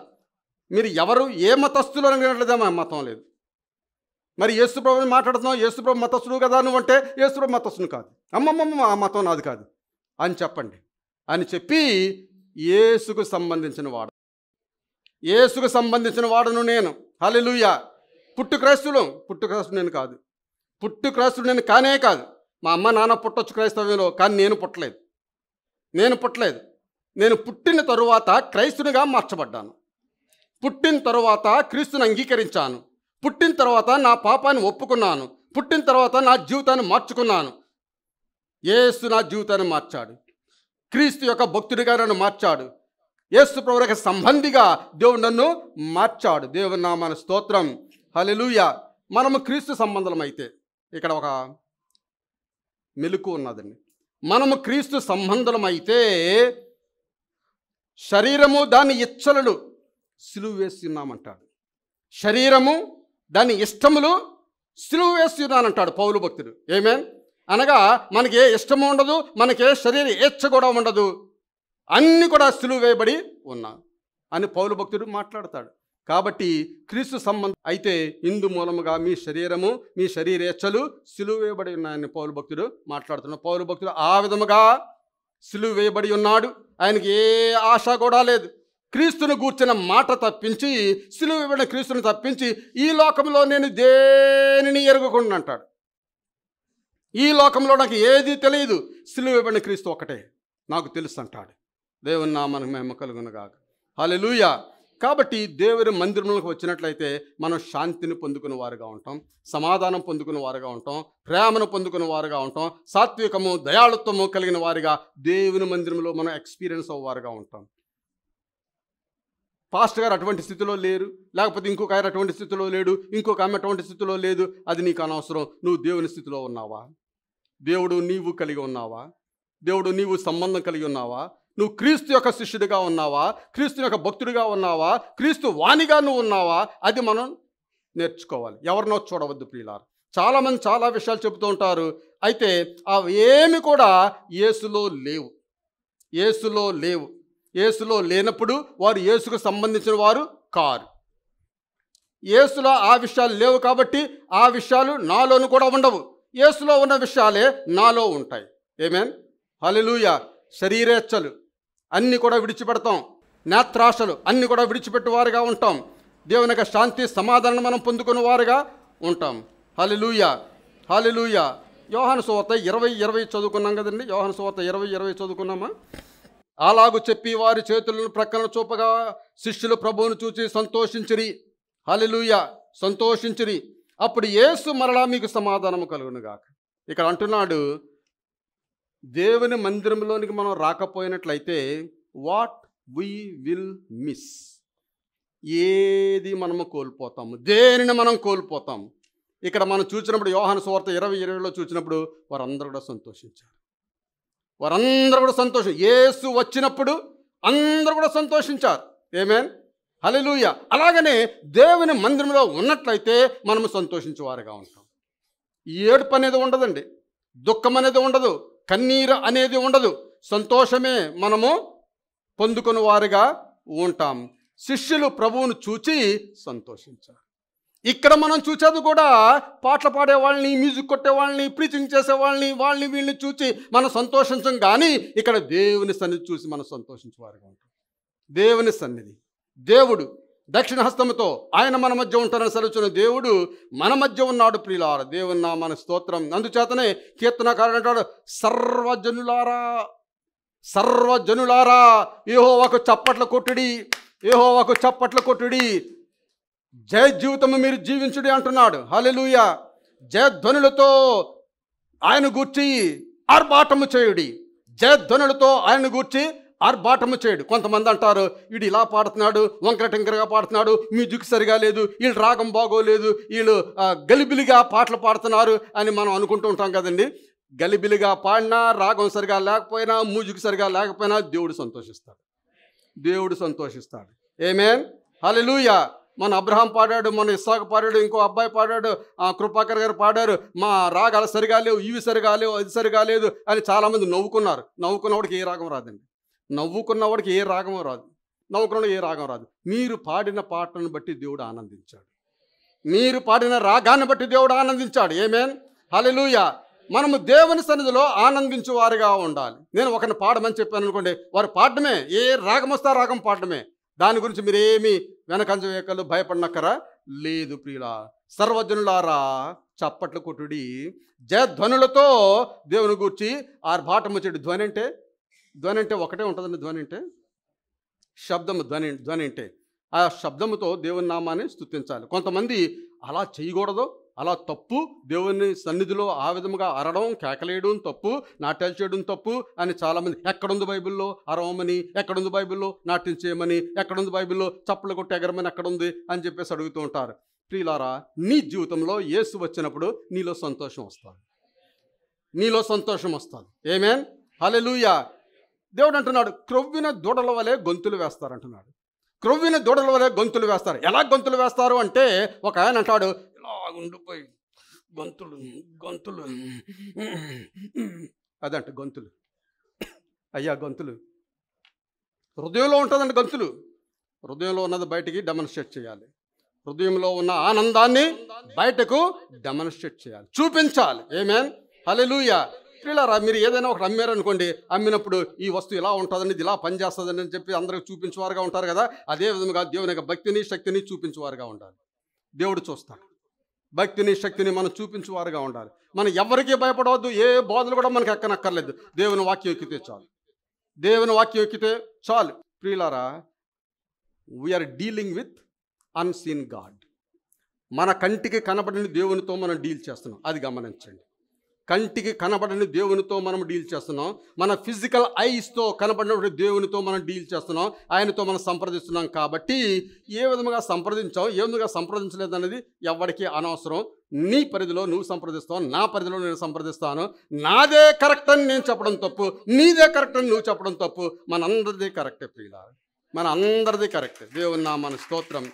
S1: మీరు ఎవరు, ఏ మతస్థులు అనినట్లయితే మా మతం లేదు. మరి యేసు ప్రభువుని మాట్లాడుతున్నావు, యేసు ప్రభు మతస్థుడు కదా నువ్వు అంటే, యేసు ప్రభు మతస్థుడు కాదు, అమ్మమ్మ ఆ మతం నాది కాదు అని చెప్పండి అని చెప్పి యేసుకు సంబంధించిన వాడు, యేసుకు సంబంధించిన వాడును నేను. హల్లెలూయా. పుట్టు క్రైస్తుడు నేను కాదు. పుట్టు క్రైస్తుడు నేను కానే కాదు. మా అమ్మ నాన్న పుట్టొచ్చు క్రైస్తవ్యంలో, కానీ నేను పుట్టలేదు. నేను పుట్టిన తరువాత క్రైస్తునిగా మార్చబడ్డాను. పుట్టిన తరువాత క్రీస్తుని అంగీకరించాను. పుట్టిన తర్వాత నా పాపాన్ని ఒప్పుకున్నాను. పుట్టిన తర్వాత నా జీవితాన్ని మార్చుకున్నాను. యేసు నా జీవితాన్ని మార్చాడు. క్రీస్తు యొక్క భక్తుడిగా నన్ను మార్చాడు. యేసు ప్రభువుకి సంబంధిగా దేవుడు నన్ను మార్చాడు. దేవుని నామాన స్తోత్రం. హల్లెలూయా. మనము క్రీస్తు సంబంధం అయితే ఇక్కడ ఒక మెలుకు ఉన్నదండి. మనము క్రీస్తు సంబంధం అయితే శరీరము దాని ఇచ్చలను సిలువ వేస్తున్నామంటాడు. శరీరము దాని ఇష్టములు సిలువ వేస్తున్నానంటాడు పౌలు భక్తుడు. ఆమేన్. అనగా మనకి ఏ ఇష్టము ఉండదు, మనకి ఏ శరీర ఇచ్చ కూడా ఉండదు, అన్నీ కూడా సిలువ వేయబడి ఉన్నా అని పౌలు భక్తుడు మాట్లాడతాడు. కాబట్టి క్రీస్తు సంబంధం అయితే ఇందు మూలముగా మీ శరీరము మీ శరీరేచ్ఛలు సిలువ వేయబడి ఉన్నాయని పౌలు భక్తుడు మాట్లాడుతున్నాడు. పౌలు భక్తుడు ఆ విధముగా సిలువ వేయబడి ఉన్నాడు. ఆయనకి ఏ ఆశ కూడా లేదు. క్రీస్తును గూర్చిన మాట తప్పించి, సిలువ వేయబడిన క్రీస్తును తప్పించి ఈ లోకంలో నేను దేనిని ఎరగకుండా అంటాడు. ఈ లోకంలో నాకు ఏది తెలియదు, సిలువ వేయబడిన క్రీస్తు ఒకటే నాకు తెలుసు అంటాడు. దేవుని నామమునకు మహిమ కలుగును గాక. హల్లెలూయా. కాబట్టి దేవుని మందిరంలోకి వచ్చినట్లయితే మనం శాంతిని పొందుకునే వారుగా ఉంటాం, సమాధానం పొందుకునే వారుగా ఉంటాం, ప్రేమను పొందుకునే వారుగా ఉంటాం, సాత్వికము దయాళుత్వము కలిగిన వారిగా దేవుని మందిరంలో మనం ఎక్స్పీరియన్స్ అవ్వారుగా ఉంటాం. పాస్టర్ గారు అటువంటి స్థితిలో లేరు, లేకపోతే ఇంకొక ఆయన అటువంటి స్థితిలో లేడు, ఇంకొక ఆమె అటువంటి స్థితిలో లేదు, అది నీకు అనవసరం. నువ్వు దేవుని స్థితిలో ఉన్నావా? దేవుడు నీవు కలిగి ఉన్నావా? దేవుడు నీవు సంబంధం కలిగి ఉన్నావా? నువ్వు క్రీస్తు యొక్క శిష్యుడిగా ఉన్నావా? క్రీస్తు యొక్క భక్తుడిగా ఉన్నావా? క్రీస్తు వాణిగా నువ్వు ఉన్నావా? అది మనం నేర్చుకోవాలి. ఎవరినో చూడవద్దు ప్రియులారా. చాలామంది చాలా విషయాలు చెబుతూ ఉంటారు, అయితే అవి ఏమి కూడా యేసులో లేవు. యేసులో లేవు. యేసులో లేనప్పుడు వారు యేసుకు సంబంధించిన వారు కారు. యేసులో ఆ విషయాలు లేవు కాబట్టి ఆ విషయాలు నాలోను కూడా ఉండవు. యేసులో ఉన్న విషయాలే నాలో ఉంటాయి. ఆమేన్. హల్లెలూయా. శరీరేచ్ఛలు అన్నీ కూడా విడిచిపెడతాం, నేత్రాశలు అన్నీ కూడా విడిచిపెట్టువారుగా ఉంటాం. దేవుని యొక్క శాంతి సమాధానం మనం పొందుకునే వారుగా ఉంటాం. హల్లెలూయా. హల్లెలూయా. యోహాను సువార్త 20:20 చదువుకున్నాం కదండి. యోహాను సువార్త 20:20 చదువుకున్నామా? అలాగు చెప్పి వారి చేతులను ప్రక్కన చూపగా శిష్యులు ప్రభువును చూసి సంతోషించిరి. హల్లెలూయా. సంతోషించిరి. అప్పుడు యేసు మరలా మీకు సమాధానము కలుగునుగాక. ఇక్కడ అంటున్నాడు, దేవుని మందిరంలోనికి మనం రాకపోయినట్లయితే వాట్ వీ విల్ మిస్, ఏది మనము కోల్పోతాము, దేనిని మనం కోల్పోతాము. ఇక్కడ మనం చూసినప్పుడు యోహాను సువార్త 20:20లో చూసినప్పుడు వారందరూ కూడా సంతోషించారు. వారందరూ కూడా సంతోషం. యేసు వచ్చినప్పుడు అందరూ కూడా సంతోషించారు. ఆమేన్. హల్లెలూయా. అలాగనే దేవుని మందిరంలో ఉన్నట్లయితే మనము సంతోషించేవారుగా ఉంటాం. ఏడుపు అనేది ఉండదండి, దుఃఖం అనేది ఉండదు, కన్నీరు అనేది ఉండదు. సంతోషమే మనము పొందుకుని వారుగా ఉంటాం. శిష్యులు ప్రభువును చూచి సంతోషించారు. ఇక్కడ మనం చూసేది కూడా పాటలు పాడే వాళ్ళని, మ్యూజిక్ కొట్టే వాళ్ళని, ప్రీచింగ్ చేసే వాళ్ళని వీళ్ళని చూసి మనం సంతోషించం. కానీ ఇక్కడ దేవుని సన్నిధి చూసి మనం సంతోషించేవారుగా ఉంటాం. దేవుని సన్నిధి, దేవుడు దక్షిణ హస్తముతో ఆయన మన మధ్య ఉంటారని సెలవుచిన దేవుడు మన మధ్య ఉన్నాడు ప్రియులారా. దేవుని నామమునకు స్తోత్రం. అందుచేతనే కీర్తనకారుడు అంటాడు, సర్వజనులారా యెహోవాకు చప్పట్లు కొట్టుడి, యెహోవాకు చప్పట్లు కొట్టుడి, జయ జీవితము మీరు జీవించుడి అంటున్నాడు. హల్లెలూయా. జయధ్వనులతో ఆయన గూర్చి ఆర్భాటము చేయుడి. జయధ్వనులతో ఆయన గూర్చి ఆర్భాటము చేయడు. కొంతమంది అంటారు, వీడు ఇలా పాడుతున్నాడు, వంకర టింకరగా పాడుతున్నాడు, మ్యూజిక్ సరిగా లేదు, వీళ్ళు రాగం బాగోలేదు, వీళ్ళు గలిబిలిగా పాటలు పాడుతున్నారు అని మనం అనుకుంటూ ఉంటాం కదండి. గలిబిలిగా పాడినా, రాగం సరిగా లేకపోయినా, మ్యూజిక్ సరిగా లేకపోయినా దేవుడు సంతోషిస్తాడు. దేవుడు సంతోషిస్తాడు. ఆమేన్. హల్లెలూయా. మన అబ్రహాం పాడాడు, మన ఇస్సాకు పాడాడు, ఇంకో అబ్బాయి పాడాడు, కృపాకర్ గారు పాడారు, మా రాగాలు సరిగా లేవు, ఇవి సరిగా లేవు, అది సరిగా లేదు అని చాలామంది నవ్వుకున్నారు. నవ్వుకున్నవాడికి ఏ రాగం రాదండి. నవ్వుకున్నవాడికి ఏ రాగం రాదు, నవ్వుకున్నవాడికి ఏ రాగం రాదు. మీరు పాడిన పాటను బట్టి దేవుడు ఆనందించాడు. మీరు పాడిన రాగాన్ని బట్టి దేవుడు ఆనందించాడు. ఆమేన్. హల్లెలూయా. మనము దేవుని సన్నిధిలో ఆనందించేవారుగా ఉండాలి. నేను ఒకరిని పాడమని చెప్పాను అనుకోండి, వారు పాడటమే, ఏ రాగం వస్తే ఆ రాగం పాడటమే. దాని గురించి మీరేమీ వెనకంజ వేకలు భయపడనక్కరా లేదు ప్రియులా. సర్వజనులారా చప్పట్లు కొట్టుడి, జయధ్వనులతో దేవుని గూర్చి ఆర్భాటము చెడు. ధ్వని అంటే ఒకటే ఉంటుందండి. ధ్వని అంటే శబ్దము. ధ్వని అంటే ఆ శబ్దముతో దేవుని నామాన్ని స్తుతించాలి. కొంతమంది అలా చేయకూడదు, అలా తప్పు. దేవుని సన్నిధిలో ఆ విధముగా అరడం, కేకలేయడం తప్పు, నాట్యాలు చేయడం తప్పు అని చాలామంది, ఎక్కడుంది బైబిల్లో అరవమని, ఎక్కడుంది బైబిల్లో నాట్యం చేయమని, ఎక్కడుంది బైబిల్లో చప్పలు కొట్టి ఎగరమని ఎక్కడుంది అని చెప్పేసి అడుగుతూ ఉంటారు. ప్రియులారా, నీ జీవితంలో యేసు వచ్చినప్పుడు నీలో సంతోషం వస్తుంది. నీలో సంతోషం వస్తుంది. ఆమేన్, హల్లెలూయా. దేవుడు అంటున్నాడు, క్రొవ్విన దూడల వలె గొంతులు వేస్తారంటున్నాడు. క్రొవ్విన దూడల వలె గొంతులు వేస్తారు. ఎలా గొంతులు వేస్తారు అంటే, ఒక ఆయన అంటాడు, ఇలా ఉండిపోయి గొంతులు గొంతులు అదంట గొంతులు. అయ్యా గొంతులు హృదయంలో ఉంటుందండి. గొంతులు హృదయంలో ఉన్నది బయటికి డెమాన్స్ట్రేట్ చేయాలి. హృదయంలో ఉన్న ఆనందాన్ని బయటకు డెమాన్స్ట్రేట్ చేయాలి, చూపించాలి. ఆమేన్, హల్లెలూయా. ప్రియులారా, మీరు ఏదైనా ఒకటి అమ్మారనుకోండి, అమ్మినప్పుడు ఈ వస్తువు ఇలా ఉంటుందండి, ఇది ఇలా పనిచేస్తుందని అని చెప్పి అందరికి చూపించేవారుగా ఉంటారు కదా. అదే విధంగా దేవుని యొక్క భక్తిని, శక్తిని చూపించేవారుగా ఉండాలి. దేవుడు చూస్తాడు. భక్తిని, శక్తిని మనం చూపించేవారుగా ఉండాలి. మనం ఎవరికీ భయపడవద్దు. ఏ బోధలు కూడా మనకు ఎక్కనక్కర్లేదు. దేవుని వాక్యం ఎక్కితే చాలు. దేవుని వాక్యం ఎక్కితే చాలు. ప్రియులారా, we are dealing with unseen God. మన కంటికి కనబడిన దేవునితో మనం డీల్ చేస్తున్నాం. అది గమనించండి. కంటికి కనబడని దేవునితో మనం డీల్ చేస్తున్నాం. మన ఫిజికల్ ఐస్తో కనబడినటువంటి దేవునితో మనం డీల్ చేస్తున్నాం. ఆయనతో మనం సంప్రదిస్తున్నాం. కాబట్టి ఏ విధంగా సంప్రదించాం, ఏ విధంగా సంప్రదించలేదు అనేది ఎవరికి అనవసరం. నీ పరిధిలో నువ్వు సంప్రదిస్తావు, నా పరిధిలో నేను సంప్రదిస్తాను. నాదే కరెక్ట్ అని నేను చెప్పడం తప్పు, నీదే కరెక్ట్ అని నువ్వు చెప్పడం తప్పు. మనందరిది కరెక్టే ప్రియులారా, మన అందరిది కరెక్ట్. దేవుని నామమున స్తోత్రం.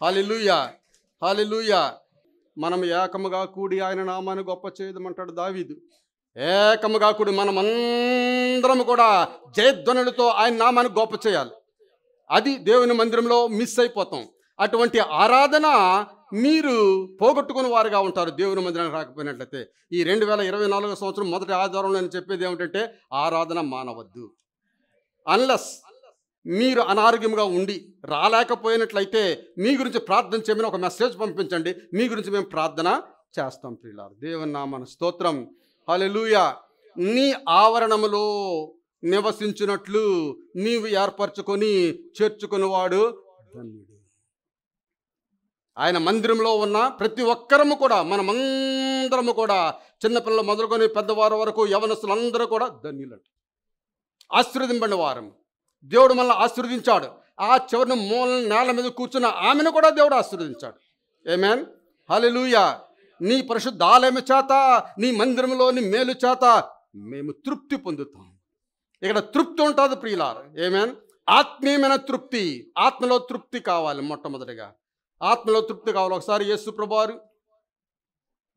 S1: హల్లెలూయా, హల్లెలూయా. మనం ఏకముగా కూడి ఆయన నామాన్ని గొప్ప చేయదమంటాడు దావీదు. ఏకముగా కూడి మనమందరం కూడా జయధ్వనులతో ఆయన నామాన్ని గొప్ప చేయాలి. అది దేవుని మందిరంలో మిస్ అయిపోతాం. అటువంటి ఆరాధన మీరు పోగొట్టుకుని వారుగా ఉంటారు దేవుని మందిరానికి రాకపోయినట్లయితే. ఈ 2024 సంవత్సరం మొదటి ఆధారంలో నేను చెప్పేది ఏమిటంటే, ఆరాధన మానవద్దు. అన్లెస్ మీరు అనారోగ్యంగా ఉండి రాలేకపోయినట్లయితే మీ గురించి ప్రార్థన చేయమని ఒక మెసేజ్ పంపించండి. మీ గురించి మేము ప్రార్థన చేస్తాం ప్రియులారా. దేవుని నామమున స్తోత్రం. హల్లెలూయా. నీ ఆవరణములో నివసించినట్లు నీవు ఏర్పరచుకొని చేర్చుకునేవాడు ధన్యుడు. ఆయన మందిరంలో ఉన్న ప్రతి ఒక్కరము కూడా, మనమందరము కూడా, చిన్నపిల్లలు మొదలుకొని పెద్దవారు వరకు యవనస్తులందరూ కూడా ధన్యులంట. ఆశీర్వదింపబడిన వారం. దేవుడు మనల్ని ఆశీర్వదించాడు. ఆ చివరిని మూల నేల మీద కూర్చున్న ఆమెను కూడా దేవుడు ఆశీర్వదించాడు. ఆమేన్, హల్లెలూయా. నీ పరిశుద్ధ ఆలయము చేత, నీ మందిరంలోని మేలు చేత మేము తృప్తి పొందుతాం. ఇక్కడ తృప్తి ఉంటుంది ప్రియులారా. ఆమేన్. ఆత్మీయమైన తృప్తి, ఆత్మలో తృప్తి కావాలి. మొట్టమొదటిగా ఆత్మలో తృప్తి కావాలి. ఒకసారి యేసు ప్రభువారు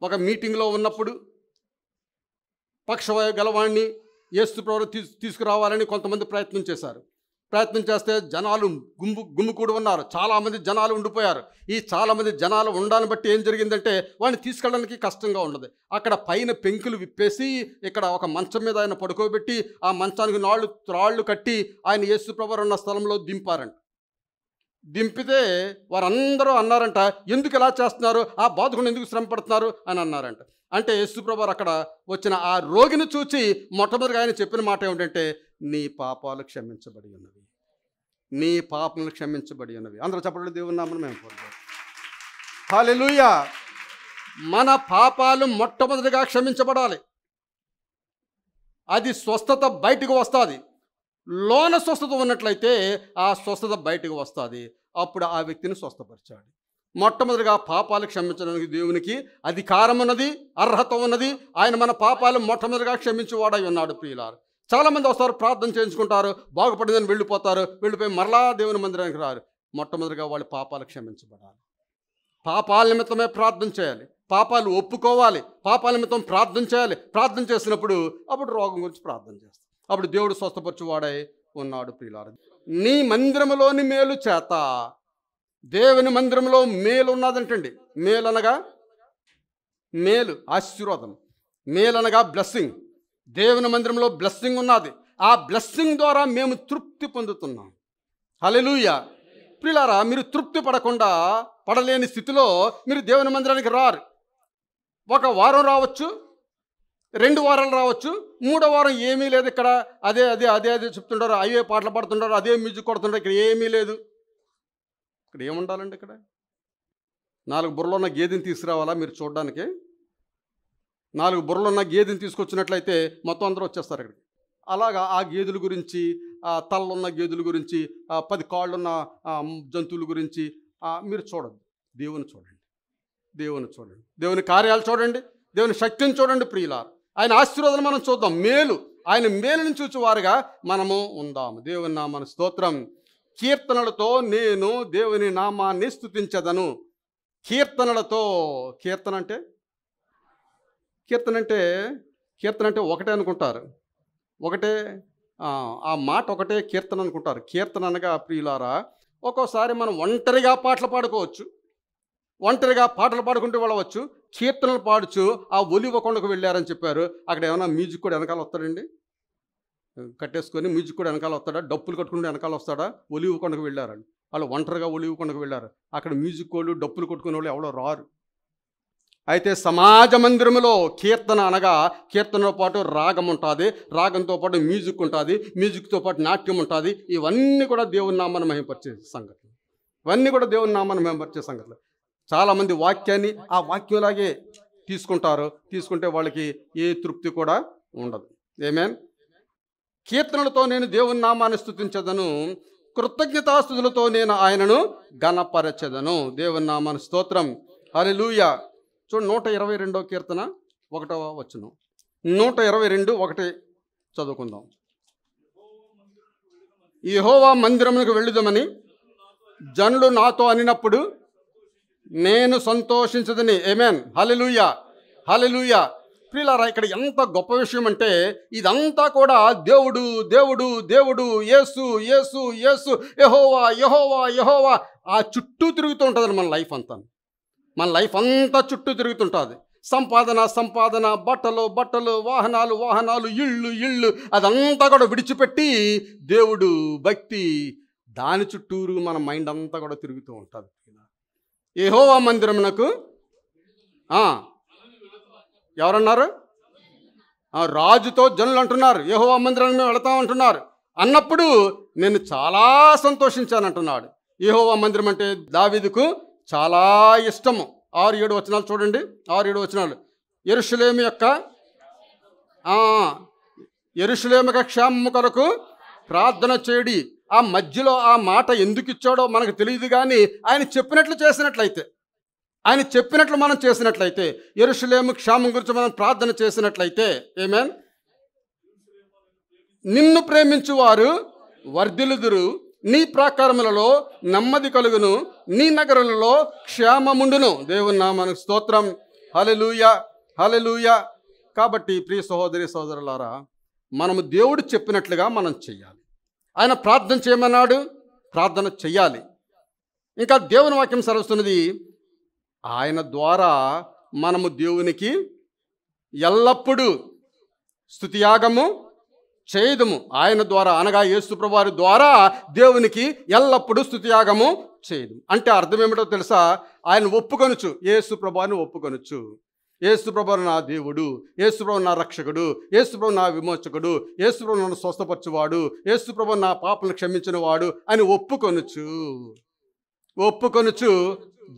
S1: ఒక మీటింగ్లో ఉన్నప్పుడు పక్షవాయు గలవాణ్ణి యేసు ప్రభువు తీసుకురావాలని కొంతమంది ప్రయత్నం చేశారు. ప్రయత్నం చేస్తే జనాలు గుమ్ముకూడి ఉన్నారు. చాలామంది జనాలు ఉండిపోయారు. ఈ చాలామంది జనాలు ఉండడాన్ని బట్టి ఏం జరిగిందంటే, వాడిని తీసుకెళ్ళడానికి కష్టంగా ఉండదు. అక్కడ పైన పెంకులు విప్పేసి ఇక్కడ ఒక మంచం మీద ఆయన పడుకోబెట్టి ఆ మంచానికి త్రాళ్ళు కట్టి ఆయన యేసు ప్రభువు ఉన్న స్థలంలో దింపారంట. దింపితే వారందరూ అన్నారంట, ఎందుకు ఇలా చేస్తున్నారు, ఆ బాధకుని ఎందుకు శ్రమ పడుతున్నారు అని అన్నారంట. అంటే యేసు ప్రభువు అక్కడ వచ్చిన ఆ రోగిని చూచి మొట్టమొదటిగా ఆయన చెప్పిన మాట ఏమిటంటే, నీ పాపాలు క్షమించబడి ఉన్నవి, నీ పాపములు క్షమించబడి ఉన్నవి. అందరూ చెప్పండి, దేవుని నామమున మేము కోరుతాం. హల్లెలూయా. మన పాపాలు మొట్టమొదటిగా క్షమించబడాలి. అది స్వస్థత బయటకు వస్తుంది. లోన స్వస్థత ఉన్నట్లయితే ఆ స్వస్థత బయటకు వస్తుంది. అప్పుడు ఆ వ్యక్తిని స్వస్థపరచాడు. మొట్టమొదటిగా పాపాలు క్షమించడానికి దేవునికి అధికారం ఉన్నది, అర్హత ఉన్నది. ఆయన మన పాపాలు మొట్టమొదటిగా క్షమించేవాడై ఉన్నాడు ప్రియులారు. చాలామంది వస్తారు, ప్రార్థన చేయించుకుంటారు, బాగుపడిందని వెళ్ళిపోతారు. వెళ్ళిపోయి మరలా దేవుని మందిరానికి రారు. మొట్టమొదటిగా వాళ్ళ పాపాలు క్షమించబడాలి. పాపాల నిమిత్తమే ప్రార్థన చేయాలి. పాపాలు ఒప్పుకోవాలి. పాపాల నిమిత్తం ప్రార్థన చేయాలి. ప్రార్థన చేసినప్పుడు అప్పుడు రోగం గురించి ప్రార్థన చేస్తాం. అప్పుడు దేవుడు స్వస్థపరచువాడై ఉన్నాడు ప్రియులారు. నీ మందిరములోని మేలు చేత, దేవుని మందిరంలో మేలు ఉన్నదంటండి. మేలు అనగా మేలు, ఆశీర్వాదం. మేలు అనగా బ్లెస్సింగ్. దేవుని మందిరంలో బ్లెస్సింగ్ ఉన్నది. ఆ బ్లెస్సింగ్ ద్వారా మేము తృప్తి పొందుతున్నాం. హల్లెలూయా. ప్రియులారా, మీరు తృప్తి పడలేని స్థితిలో మీరు దేవుని మందిరానికి రారు. ఒక వారం రావచ్చు, 2 వారాలు రావచ్చు, 3వ వారం ఏమీ లేదు. ఇక్కడ అదే అదే అదే అదే చెప్తుంటారు, అవే పాటలు పాడుతుంటారు, అదే మ్యూజిక్ కొడుతుంటారు. ఇక్కడ ఏమీ లేదు. ఇక్కడ ఏముండాలండి? ఇక్కడ 4 బుర్రలు ఉన్న గేదెని తీసుకురావాలా మీరు చూడడానికి? 4 బుర్రలు ఉన్న గేదెని తీసుకొచ్చినట్లయితే మొత్తం అందరూ వచ్చేస్తారు ఇక్కడికి. అలాగా ఆ గేదెల గురించి, తలలున్న గేదెల గురించి, 10 కాళ్ళున్న జంతువుల గురించి మీరు చూడద్దు. దేవుని చూడండి, దేవుని చూడండి, దేవుని కార్యాలు చూడండి, దేవుని శక్తిని చూడండి ప్రియులారా. ఆయన ఆశీర్వాదాలు మనం చూద్దాం. మేలు, ఆయన మేలుని చూచువారుగా మనము ఉందాము. దేవుని నామానికి స్తోత్రం. కీర్తనలతో నేను దేవుని నామాన్ని స్తుతించెదను. కీర్తనలతో, కీర్తన అంటే ఒకటే అనుకుంటారు, ఒకటే ఆ మాట ఒకటే కీర్తన అనుకుంటారు. కీర్తన అనగా ప్రియులారా, ఒక్కోసారి మనం ఒంటరిగా పాటలు పాడుకోవచ్చు, ఒంటరిగా పాటలు పాడుకుంటూ వెళ్ళవచ్చు. కీర్తనలు పాడుచు ఆ ఒలివ కొండకు వెళ్ళారని చెప్పారు. అక్కడ ఏమైనా మ్యూజిక్ కూడా వెనకాల వస్తాడండి? కట్టేసుకొని మ్యూజిక్ కూడా వెనకాల వస్తాడా? డప్పులు కట్టుకుంటూ వెనకాల వస్తాడా? ఒలివ కొండకు వెళ్ళారండి వాళ్ళు, ఒంటరిగా ఒలివ కొండకు వెళ్ళారు. అక్కడ మ్యూజిక్ వాళ్ళు, డప్పులు కొట్టుకునే వాళ్ళు ఎవరో రారు. అయితే సమాజ మందిరంలో కీర్తన అనగా కీర్తనతో పాటు రాగం ఉంటుంది, రాగంతో పాటు మ్యూజిక్ ఉంటుంది, మ్యూజిక్తో పాటు నాట్యం ఉంటుంది. ఇవన్నీ కూడా దేవుని నామాన్ని మహిమపరిచే సంగతులు, ఇవన్నీ కూడా దేవుని నామాన్ని మహిమపరిచే సంగతులు. చాలామంది వాక్యాన్ని ఆ వాక్యంలాగే తీసుకుంటారు, తీసుకుంటే వాళ్ళకి ఏ తృప్తి కూడా ఉండదు. ఆమేన్. కీర్తనలతో నేను దేవుని నామాన్ని స్తుతించెదను, కృతజ్ఞతాస్తుతులతో నేను ఆయనను ఘనపరచెదను. దేవుని నామాన్ని స్తోత్రం. హల్లెలూయా. చూడండి, 122వ కీర్తన 1వ వచనం. 122:1 చదువుకుందాం. యెహోవా మందిరమునకు వెళ్ళుదమని జనులు నాతో అనినప్పుడు నేను సంతోషించదని. ఆమేన్. హల్లెలూయా, హల్లెలూయా. ప్రియులారా, ఇక్కడ ఎంత గొప్ప విషయం అంటే ఇదంతా కూడా దేవుడు దేవుడు దేవుడు, యేసు యేసు యేసు, యెహోవా యెహోవా యెహోవా ఆ చుట్టూ తిరుగుతూ ఉంటుంది మన లైఫ్ అంతా. మన లైఫ్ అంతా చుట్టూ తిరుగుతుంటుంది. సంపాదన సంపాదన, బట్టలు బట్టలు, వాహనాలు వాహనాలు, ఇళ్ళు ఇళ్ళు, అదంతా కూడా విడిచిపెట్టి దేవుడు, భక్తి, దాని చుట్టూరు మన మైండ్ అంతా కూడా తిరుగుతూ ఉంటుంది. యెహోవా మందిరమునకు ఎవరన్నారు? రాజుతో జనులు అంటున్నారు, యెహోవా మందిరానికి మేము వెళతాం అంటున్నారు. అన్నప్పుడు నేను చాలా సంతోషించానంటున్నాడు. యెహోవా మందిరం అంటే దావీదుకు చాలా ఇష్టము. 6-7 వచనాలు చూడండి, 6-7 వచనాలు. యెరూషలేము యొక్క క్షేమము కొరకు ప్రార్థన చేయడి. ఆ మధ్యలో ఆ మాట ఎందుకు ఇచ్చాడో మనకు తెలియదు, కానీ ఆయన చెప్పినట్లు చేసినట్లయితే, ఆయన చెప్పినట్లు మనం చేసినట్లయితే, యెరూషలేము క్షేమం గురించి మనం ప్రార్థన చేసినట్లయితే, ఆమేన్, నిన్ను ప్రేమించువారు వర్ధిల్లుదురు, నీ ప్రాకారములలో నెమ్మది కలుగును, నీ నగరులలో క్షేమముండును. దేవుని నామానికి స్తోత్రం. హల్లెలూయా, హల్లెలూయా. కాబట్టి ప్రియ సహోదరి సహోదరులారా, మనము దేవుడు చెప్పినట్లుగా మనం చెయ్యాలి. ఆయన ప్రార్థన చేయమన్నాడు, ప్రార్థన చెయ్యాలి. ఇంకా దేవుని వాక్యం సెలవుస్తున్నది, ఆయన ద్వారా మనము దేవునికి ఎల్లప్పుడూ స్తుతియాగము చేయదుము. ఆయన ద్వారా అనగా యేసు ప్రభువారి ద్వారా దేవునికి ఎల్లప్పుడూ స్తుతియాగము చేయదు. అంటే అర్థం ఏమిటో తెలుసా? ఆయన ఒప్పుకొనుచు, యేసు ప్రభువారిని ఒప్పుకొనుచు, యేసు ప్రభువు నా దేవుడు, యేసు ప్రభువు నా రక్షకుడు, యేసు ప్రభువు నా విమోచకుడు, యేసు ప్రభువు నన్ను స్వస్థపరచువాడు, యేసు ప్రభువు నా పాపలను క్షమించిన వాడు అని ఒప్పుకొనుచు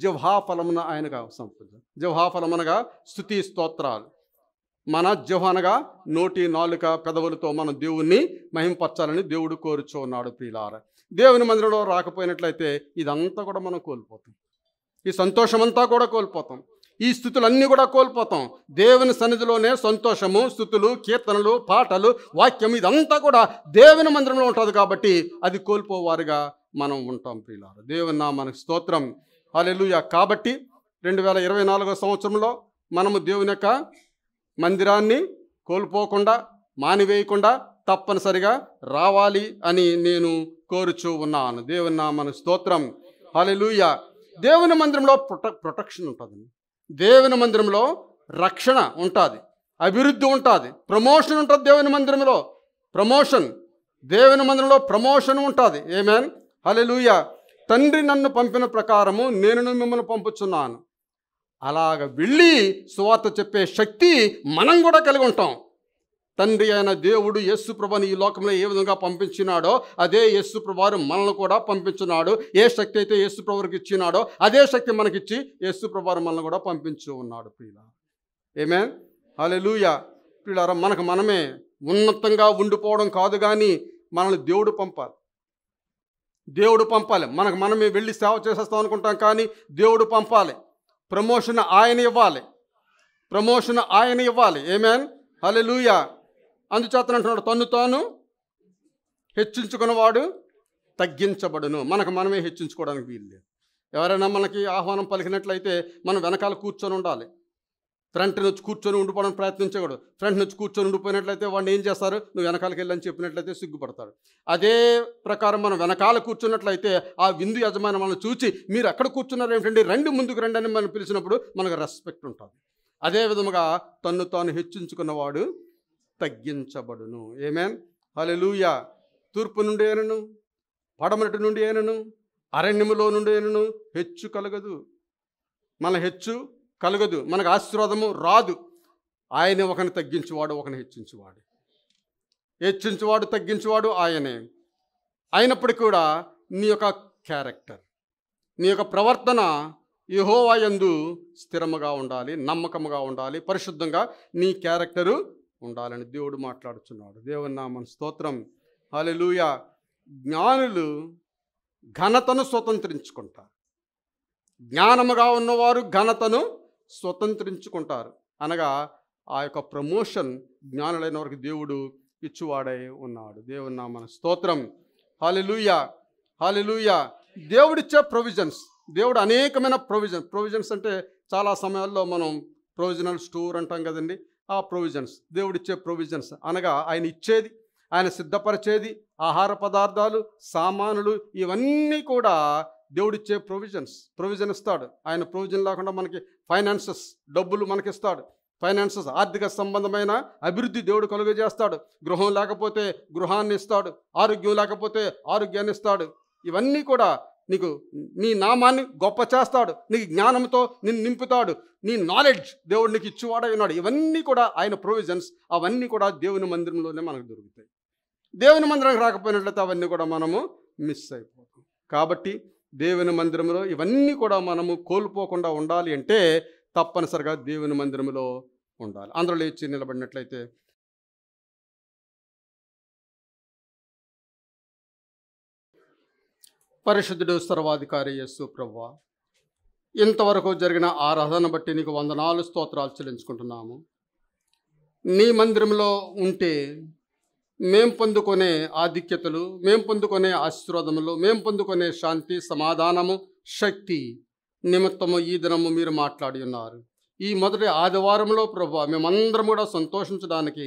S1: జిహ్వాఫలమున ఆయనగా సంపద. జిహ్వాఫలమనగా స్తుతి స్తోత్రాలు. మన జిహ్వ అనగా నోటి నాలుక పెదవులతో మన దేవుణ్ణి మహింపరచాలని దేవుడు కోరుచూ ఉన్నాడు. ప్రియులారా, దేవుని మందిరంలో రాకపోయినట్లయితే ఇదంతా కూడా మనం కోల్పోతాం, ఈ సంతోషమంతా కూడా కోల్పోతాం, ఈ స్థుతులన్నీ కూడా కోల్పోతాం. దేవుని సన్నిధిలోనే సంతోషము, స్థుతులు, కీర్తనలు, పాటలు, వాక్యం ఇదంతా కూడా దేవుని మందిరంలో ఉంటుంది. కాబట్టి అది కోల్పోవారుగా మనం ఉంటాం. ప్రియులారా, దేవుని నామానికి స్తోత్రం. హల్లెలూయా. కాబట్టి 2024వ సంవత్సరంలో మనము దేవుని యొక్క మందిరాన్ని కోల్పోకుండా, మానివేయకుండా తప్పనిసరిగా రావాలి అని నేను కోరుచూ ఉన్నాను. దేవుని నామానికి స్తోత్రం. హల్లెలూయా. దేవుని మందిరంలో ప్రొటెక్షన్ ఉంటుంది, దేవుని మందిరంలో రక్షణ ఉంటుంది, అభివృద్ధి ఉంటుంది, ప్రమోషన్ ఉంటుంది. దేవుని మందిరంలో ప్రమోషన్, దేవుని మందిరంలో ప్రమోషన్ ఉంటుంది. ఆమేన్. హల్లెలూయా. తండ్రి నన్ను పంపిన ప్రకారము నేను మిమ్మల్ని పంపుచున్నాను. అలాగ వెళ్ళి సువార్త చెప్పే శక్తి మనం కూడా కలిగి ఉంటాం. తండ్రి అయిన దేవుడు యేసు ప్రభుని ఈ లోకంలో ఏ విధంగా పంపించినాడో అదే యేసు ప్రభువారు మనల్ని కూడా పంపించున్నాడు. ఏ శక్తి అయితే యేసు ప్రభువుకి ఇచ్చినాడో అదే శక్తి మనకిచ్చి యేసు ప్రభువారు మనల్ని కూడా పంపించు ఉన్నాడు. ప్రియులారా, ఆమేన్, హల్లెలూయా. ప్రియులారా, మనకు మనమే ఉన్నతంగా ఉండిపోవడం కాదు, కానీ మనల్ని దేవుడు పంపాలి. దేవుడు పంపాలి. మనకు మనమే వెళ్ళి సేవ చేసేస్తాం అనుకుంటాం, కానీ దేవుడు పంపాలి. ప్రమోషన్ ఆయన ఇవ్వాలి. ప్రమోషన్ ఆయన ఇవ్వాలి. ఆమేన్, హల్లెలూయా. అందుచేత అంటున్నాడు, తన్ను తాను హెచ్చించుకున్నవాడు తగ్గించబడును. మనకు మనమే హెచ్చించుకోవడానికి వీలు లేదు. ఎవరైనా మనకి ఆహ్వానం పలికినట్లయితే మనం వెనకాల కూర్చొని ఉండాలి. ఫ్రంట్ నుంచి కూర్చొని ఉండిపోవడానికి ప్రయత్నించకూడదు. ఫ్రంట్ నుంచి కూర్చొని ఉండిపోయినట్లయితే వాడిని ఏం చేస్తారు, నువ్వు వెనకాలకి వెళ్ళని చెప్పినట్లయితే సిగ్గుపడతాడు. అదే ప్రకారం మనం వెనకాల కూర్చున్నట్లయితే ఆ విందు యజమాని మనల్ని చూచి మీరు ఎక్కడ కూర్చున్నారు ఏమిటండి, రండి ముందుకు రండి అని మనం పిలిచినప్పుడు మనకు రెస్పెక్ట్ ఉంటుంది. అదే విధముగా తన్ను తాను హెచ్చించుకున్నవాడు తగ్గించబడును. ఆమేన్, హల్లెలూయా. తూర్పు నుండి అయినను పడమటి నుండి అయినను అరణ్యములో నుండి అయినను హెచ్చు కలగదు. మన హెచ్చు కలగదు, మనకు ఆశీర్వాదము రాదు. ఆయనే ఒకని తగ్గించువాడు, ఒకని హెచ్చించువాడు. హెచ్చించువాడు తగ్గించువాడు ఆయనే. అయినప్పటికీ కూడా నీ యొక్క క్యారెక్టర్, నీ యొక్క ప్రవర్తన యెహోవా యందు స్థిరముగా ఉండాలి, నమ్మకముగా ఉండాలి, పరిశుద్ధంగా నీ క్యారెక్టరు ఉండాలని దేవుడు మాట్లాడుతున్నాడు. దేవుని నామమునకు స్తోత్రం, హల్లెలూయా. జ్ఞానులు ఘనతను స్వతంత్రించుకుంటారు. జ్ఞానముగా ఉన్నవారు ఘనతను స్వతంత్రించుకుంటారు. అనగా ఆ యొక్క ప్రమోషన్ జ్ఞానులైన వారికి దేవుడు ఇచ్చువాడై ఉన్నాడు. దేవుని నామమునకు స్తోత్రం, హల్లెలూయా, హల్లెలూయా. దేవుడిచ్చే ప్రొవిజన్స్, దేవుడు అనేకమైన ప్రొవిజన్స్ అంటే చాలా సమయాల్లో మనం ప్రొవిజనల్ స్టోర్ అంటాం కదండి. ఆ ప్రొవిజన్స్, దేవుడిచ్చే ప్రొవిజన్స్ అనగా ఆయన ఇచ్చేది, ఆయన సిద్ధపరిచేది, ఆహార పదార్థాలు, సామానులు, ఇవన్నీ కూడా దేవుడిచ్చే ప్రొవిజన్ ఇస్తాడు. ఆయన ప్రొవిజన్ లేకుండా మనకి ఫైనాన్సెస్, డబ్బులు మనకిస్తాడు. ఫైనాన్సెస్, ఆర్థిక సంబంధమైన అభివృద్ధి దేవుడు కలుగజేస్తాడు. గృహం లేకపోతే గృహాన్ని ఇస్తాడు, ఆరోగ్యం లేకపోతే ఆరోగ్యాన్ని ఇస్తాడు. ఇవన్నీ కూడా నీకు నీ నామాన్ని గొప్ప చేస్తాడు, నీకు జ్ఞానంతో నిన్ను నింపుతాడు, నీ నాలెడ్జ్ దేవుడు నీకు ఇచ్చేవాడై ఉన్నాడు. ఇవన్నీ కూడా ఆయన ప్రొవిజన్స్. అవన్నీ కూడా దేవుని మందిరంలోనే మనకు దొరుకుతాయి. దేవుని మందిరానికి రాకపోయినట్లయితే అవన్నీ కూడా మనము మిస్ అయిపోతాం. కాబట్టి దేవుని మందిరంలో ఇవన్నీ కూడా మనము కోల్పోకుండా ఉండాలి అంటే తప్పనిసరిగా దేవుని మందిరంలో ఉండాలి. అందరూ లేచి నిలబడినట్లయితే పరిశుద్ధుడు సర్వాధికారి యేసు ప్రభువా, ఇంతవరకు జరిగిన ఆరాధన బట్టి నీకు వందనాలు, స్తోత్రాలు చెల్లించుకుంటున్నాము. నీ మందిరంలో ఉంటే మేం పొందుకునే ఆధిక్యతలు, మేం పొందుకునే ఆశీర్వాదములు, మేం పొందుకునే శాంతి, సమాధానము, శక్తి నిమిత్తము ఈ దినము మీరు మాట్లాడి ఉన్నారు. ఈ మొదటి ఆదివారంలో ప్రభువా మేమందరం కూడా సంతోషించడానికి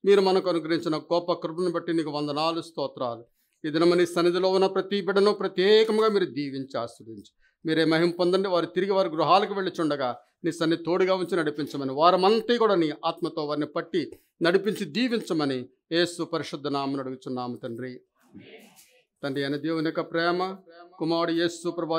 S1: మీరు మనకు అనుగ్రహించిన గొప్ప కృపను బట్టి నీకు వందనాలు, స్తోత్రాలు. ఈ దినము నీ సన్నిధిలో ఉన్న ప్రతి బిడ్డను ప్రత్యేకంగా మీరు దీవించి ఆశీర్వదించి మీరే మహిమ పొందండి. వారు తిరిగి వారి గృహాలకు వెళ్ళిచుండగా నీ సన్నిధి తోడుగా ఉంచి నడిపించమని, వారమంతా కూడా నీ ఆత్మతో వారిని పట్టి నడిపించి దీవించమని యేసు పరిశుద్ధ నామమున అడుగుచున్నాము తండ్రి. తండ్రి అయిన దేవుని యొక్క ప్రేమ, కుమారుడు యేసు ప్రభు